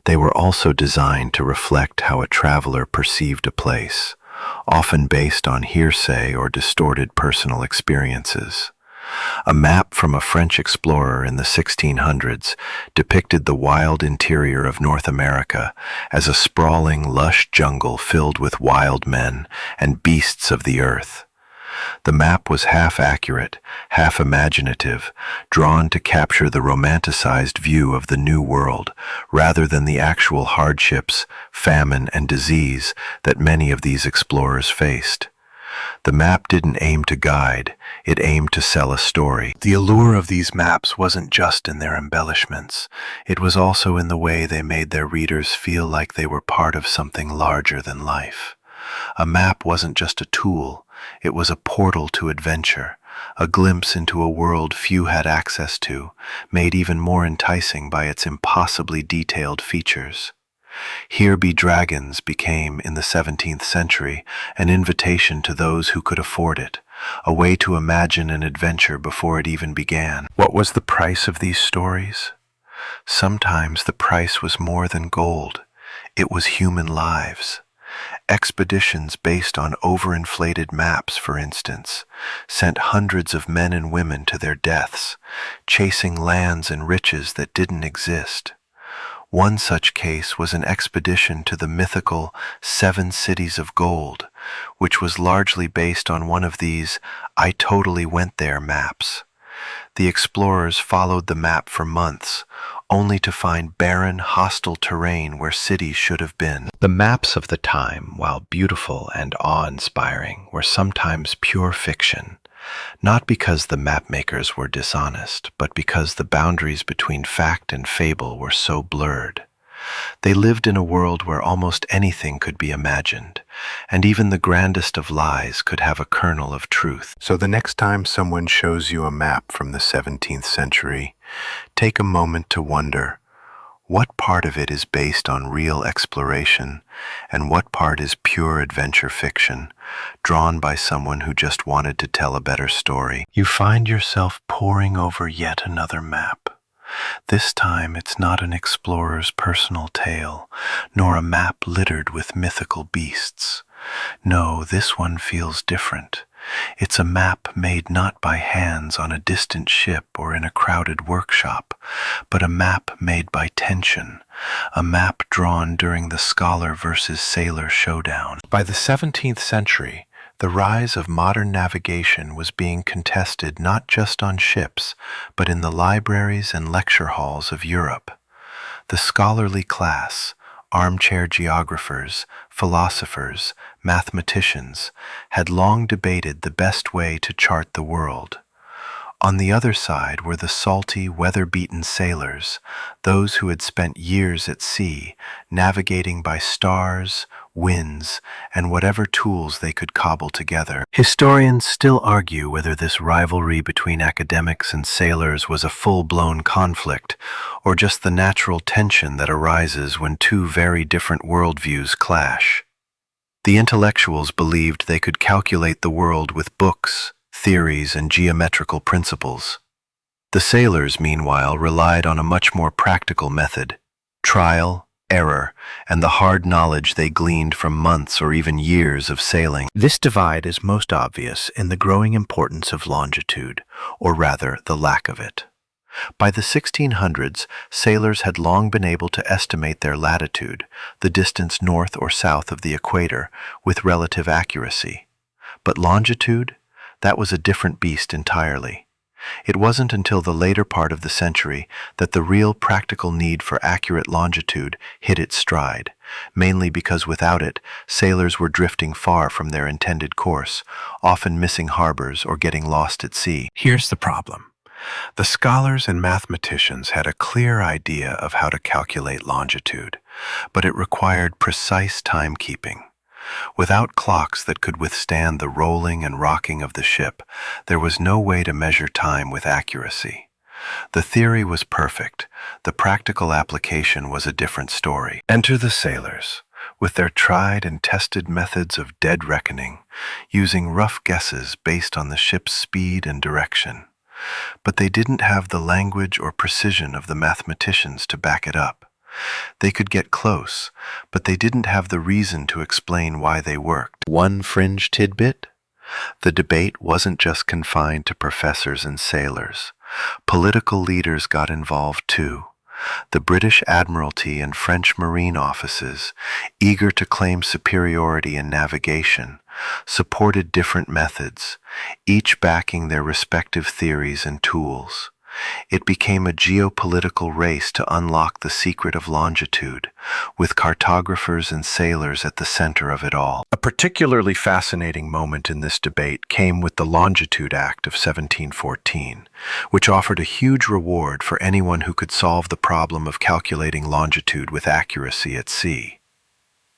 They were also designed to reflect how a traveler perceived a place, often based on hearsay or distorted personal experiences. A map from a French explorer in the 1600s depicted the wild interior of North America as a sprawling, lush jungle filled with wild men and beasts of the earth. The map was half accurate, half imaginative, drawn to capture the romanticized view of the New World, rather than the actual hardships, famine, and disease that many of these explorers faced. The map didn't aim to guide, it aimed to sell a story. The allure of these maps wasn't just in their embellishments, it was also in the way they made their readers feel like they were part of something larger than life. A map wasn't just a tool, it was a portal to adventure, a glimpse into a world few had access to, made even more enticing by its impossibly detailed features. Here Be Dragons became, in the 17th century, an invitation to those who could afford it, a way to imagine an adventure before it even began. What was the price of these stories? Sometimes the price was more than gold. It was human lives. Expeditions based on overinflated maps, for instance, sent hundreds of men and women to their deaths, chasing lands and riches that didn't exist. One such case was an expedition to the mythical 7 Cities of Gold, which was largely based on one of these "I totally went there" maps. The explorers followed the map for months, only to find barren, hostile terrain where cities should have been. The maps of the time, while beautiful and awe-inspiring, were sometimes pure fiction, not because the mapmakers were dishonest, but because the boundaries between fact and fable were so blurred. They lived in a world where almost anything could be imagined, and even the grandest of lies could have a kernel of truth. So the next time someone shows you a map from the 17th century, take a moment to wonder, what part of it is based on real exploration, and what part is pure adventure fiction, drawn by someone who just wanted to tell a better story? You find yourself poring over yet another map. This time it's not an explorer's personal tale, nor a map littered with mythical beasts. No, this one feels different. It's a map made not by hands on a distant ship or in a crowded workshop, but a map made by tension, a map drawn during the scholar versus sailor showdown. By the 17th century, the rise of modern navigation was being contested not just on ships, but in the libraries and lecture halls of Europe. The scholarly class, armchair geographers, philosophers, mathematicians, had long debated the best way to chart the world. On the other side were the salty, weather-beaten sailors, those who had spent years at sea, navigating by stars, winds, and whatever tools they could cobble together. Historians still argue whether this rivalry between academics and sailors was a full-blown conflict, or just the natural tension that arises when two very different worldviews clash. The intellectuals believed they could calculate the world with books, theories, and geometrical principles. The sailors, meanwhile, relied on a much more practical method: trial, error, and the hard knowledge they gleaned from months or even years of sailing. This divide is most obvious in the growing importance of longitude, or rather, the lack of it. By the 1600s, sailors had long been able to estimate their latitude, the distance north or south of the equator, with relative accuracy. But longitude? That was a different beast entirely. It wasn't until the later part of the century that the real practical need for accurate longitude hit its stride, mainly because without it, sailors were drifting far from their intended course, often missing harbors or getting lost at sea. Here's the problem. The scholars and mathematicians had a clear idea of how to calculate longitude, but it required precise timekeeping. Without clocks that could withstand the rolling and rocking of the ship, there was no way to measure time with accuracy. The theory was perfect. The practical application was a different story. Enter the sailors, with their tried and tested methods of dead reckoning, using rough guesses based on the ship's speed and direction. But they didn't have the language or precision of the mathematicians to back it up. They could get close, but they didn't have the reason to explain why they worked. One fringe tidbit? The debate wasn't just confined to professors and sailors. Political leaders got involved too. The British Admiralty and French Marine offices, eager to claim superiority in navigation, supported different methods, each backing their respective theories and tools. It became a geopolitical race to unlock the secret of longitude, with cartographers and sailors at the center of it all. A particularly fascinating moment in this debate came with the Longitude Act of 1714, which offered a huge reward for anyone who could solve the problem of calculating longitude with accuracy at sea.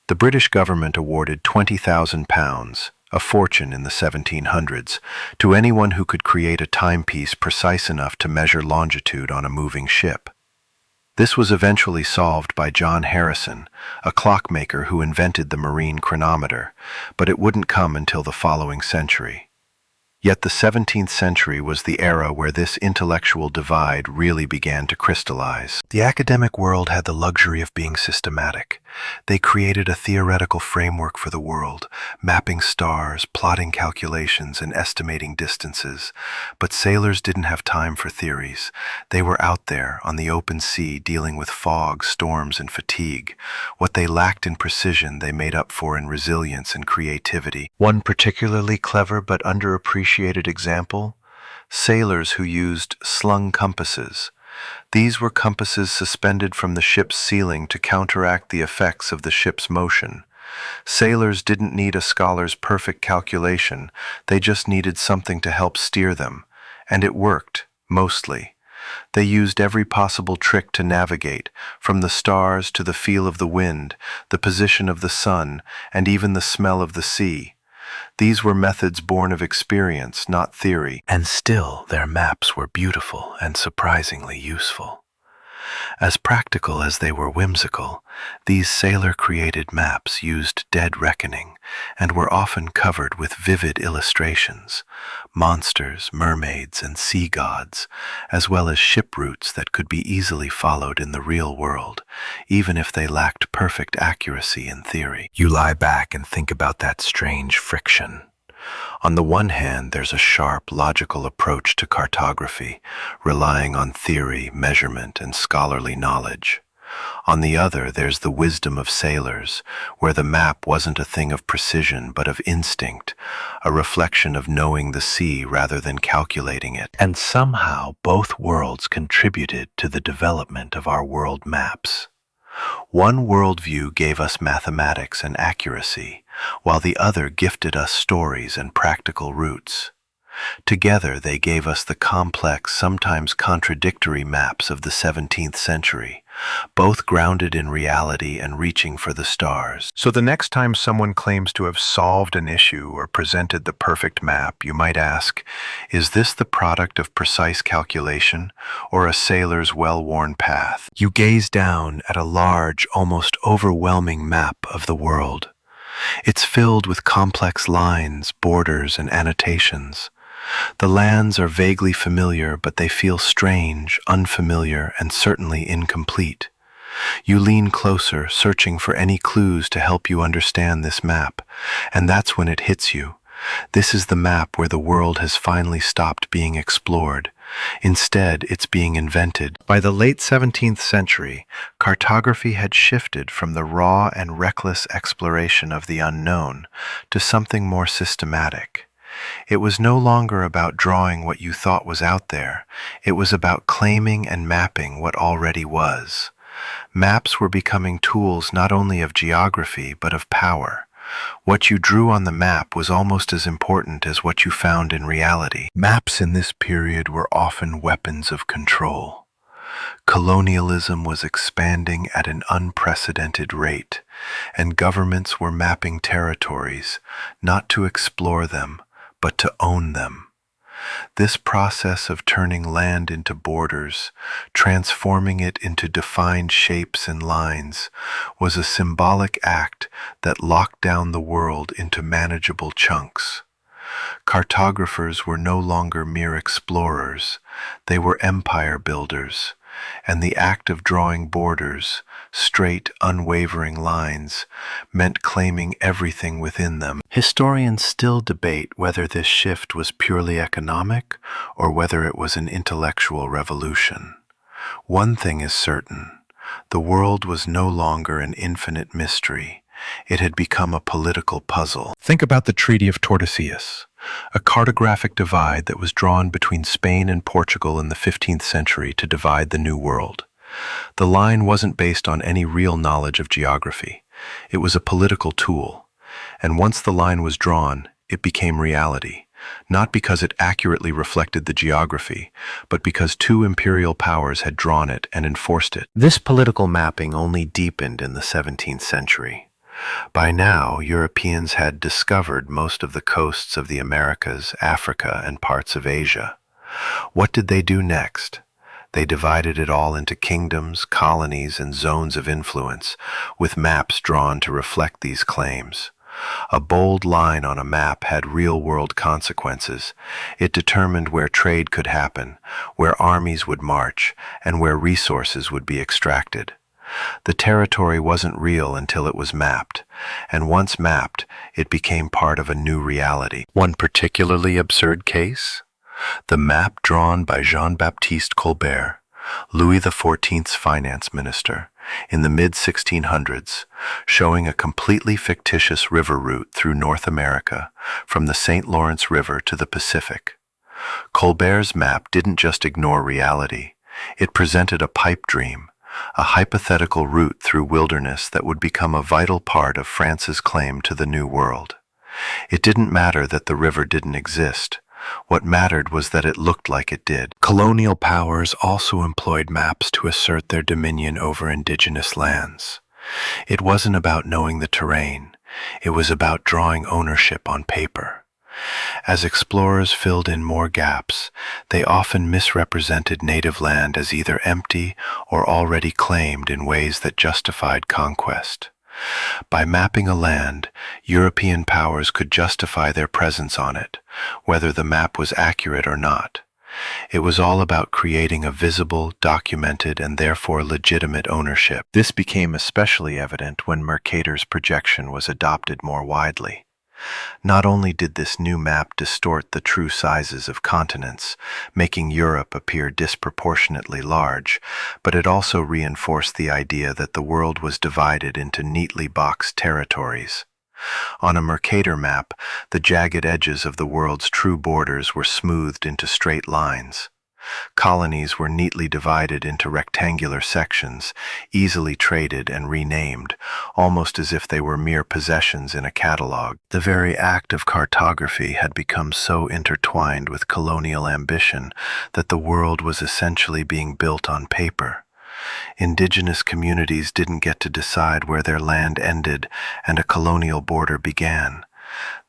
The British government awarded £20,000, a fortune in the 1700s, to anyone who could create a timepiece precise enough to measure longitude on a moving ship. This was eventually solved by John Harrison, a clockmaker who invented the marine chronometer, but it wouldn't come until the following century. Yet the 17th century was the era where this intellectual divide really began to crystallize. The academic world had the luxury of being systematic. They created a theoretical framework for the world, mapping stars, plotting calculations, and estimating distances. But sailors didn't have time for theories. They were out there on the open sea dealing with fog, storms, and fatigue. What they lacked in precision, they made up for in resilience and creativity. One particularly clever but underappreciated example: sailors who used slung compasses. These were compasses suspended from the ship's ceiling to counteract the effects of the ship's motion. Sailors didn't need a scholar's perfect calculation, they just needed something to help steer them. And it worked, mostly. They used every possible trick to navigate, from the stars to the feel of the wind, the position of the sun, and even the smell of the sea. These were methods born of experience, not theory, and still their maps were beautiful and surprisingly useful. As practical as they were whimsical, these sailor-created maps used dead reckoning and were often covered with vivid illustrations, monsters, mermaids, and sea gods, as well as ship routes that could be easily followed in the real world, even if they lacked perfect accuracy in theory. You lie back and think about that strange friction. On the one hand, there's a sharp, logical approach to cartography, relying on theory, measurement, and scholarly knowledge. On the other, there's the wisdom of sailors, where the map wasn't a thing of precision but of instinct, a reflection of knowing the sea rather than calculating it. And somehow, both worlds contributed to the development of our world maps. One worldview gave us mathematics and accuracy, while the other gifted us stories and practical routes. Together they gave us the complex, sometimes contradictory maps of the 17th century, both grounded in reality and reaching for the stars. So the next time someone claims to have solved an issue or presented the perfect map, you might ask, is this the product of precise calculation or a sailor's well-worn path? You gaze down at a large, almost overwhelming map of the world. It's filled with complex lines, borders, and annotations. The lands are vaguely familiar, but they feel strange, unfamiliar, and certainly incomplete. You lean closer, searching for any clues to help you understand this map, and that's when it hits you. This is the map where the world has finally stopped being explored. Instead, it's being invented. By the late 17th century, cartography had shifted from the raw and reckless exploration of the unknown to something more systematic. It was no longer about drawing what you thought was out there. It was about claiming and mapping what already was. Maps were becoming tools not only of geography but of power. What you drew on the map was almost as important as what you found in reality. Maps in this period were often weapons of control. Colonialism was expanding at an unprecedented rate, and governments were mapping territories, not to explore them, but to own them. This process of turning land into borders, transforming it into defined shapes and lines, was a symbolic act that locked down the world into manageable chunks. Cartographers were no longer mere explorers. They were empire builders, and the act of drawing borders, straight, unwavering lines, meant claiming everything within them. Historians still debate whether this shift was purely economic or whether it was an intellectual revolution. One thing is certain: the world was no longer an infinite mystery. It had become a political puzzle. Think about the Treaty of Tordesillas, a cartographic divide that was drawn between Spain and Portugal in the 15th century to divide the New World. The line wasn't based on any real knowledge of geography. It was a political tool. And once the line was drawn, it became reality, not because it accurately reflected the geography, but because two imperial powers had drawn it and enforced it. This political mapping only deepened in the 17th century. By now, Europeans had discovered most of the coasts of the Americas, Africa, and parts of Asia. What did they do next? They divided it all into kingdoms, colonies, and zones of influence, with maps drawn to reflect these claims. A bold line on a map had real-world consequences. It determined where trade could happen, where armies would march, and where resources would be extracted. The territory wasn't real until it was mapped, and once mapped, it became part of a new reality. One particularly absurd case? The map drawn by Jean-Baptiste Colbert, Louis XIV's finance minister, in the mid-1600s, showing a completely fictitious river route through North America, from the St. Lawrence River to the Pacific. Colbert's map didn't just ignore reality. It presented a pipe dream, a hypothetical route through wilderness that would become a vital part of France's claim to the New World. It didn't matter that the river didn't exist. What mattered was that it looked like it did. Colonial powers also employed maps to assert their dominion over indigenous lands. It wasn't about knowing the terrain. It was about drawing ownership on paper. As explorers filled in more gaps, they often misrepresented native land as either empty or already claimed in ways that justified conquest. By mapping a land, European powers could justify their presence on it, whether the map was accurate or not. It was all about creating a visible, documented, and therefore legitimate ownership. This became especially evident when Mercator's projection was adopted more widely. Not only did this new map distort the true sizes of continents, making Europe appear disproportionately large, but it also reinforced the idea that the world was divided into neatly boxed territories. On a Mercator map, the jagged edges of the world's true borders were smoothed into straight lines. Colonies were neatly divided into rectangular sections, easily traded and renamed, almost as if they were mere possessions in a catalog. The very act of cartography had become so intertwined with colonial ambition that the world was essentially being built on paper. Indigenous communities didn't get to decide where their land ended and a colonial border began.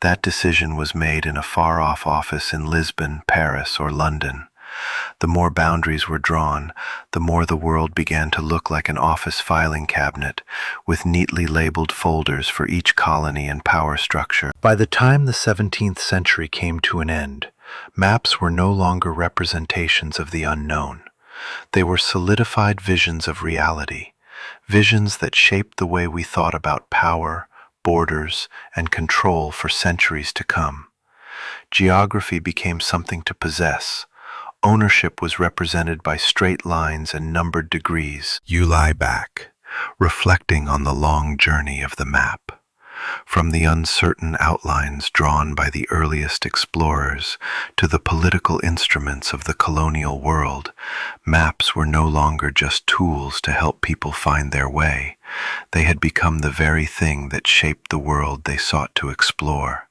That decision was made in a far-off office in Lisbon, Paris, or London. The more boundaries were drawn, the more the world began to look like an office filing cabinet, with neatly labeled folders for each colony and power structure. By the time the 17th century came to an end, maps were no longer representations of the unknown. They were solidified visions of reality, visions that shaped the way we thought about power, borders, and control for centuries to come. Geography became something to possess. Ownership was represented by straight lines and numbered degrees. You lie back, reflecting on the long journey of the map. From the uncertain outlines drawn by the earliest explorers to the political instruments of the colonial world, maps were no longer just tools to help people find their way. They had become the very thing that shaped the world they sought to explore.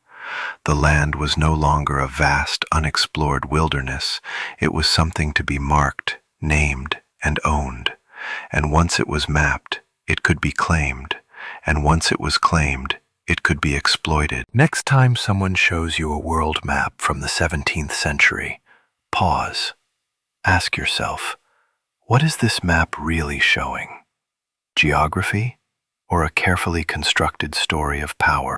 The land was no longer a vast, unexplored wilderness. It was something to be marked, named, and owned. And once it was mapped, it could be claimed. And once it was claimed, it could be exploited. Next time someone shows you a world map from the 17th century, pause. Ask yourself, what is this map really showing? Geography, or a carefully constructed story of power?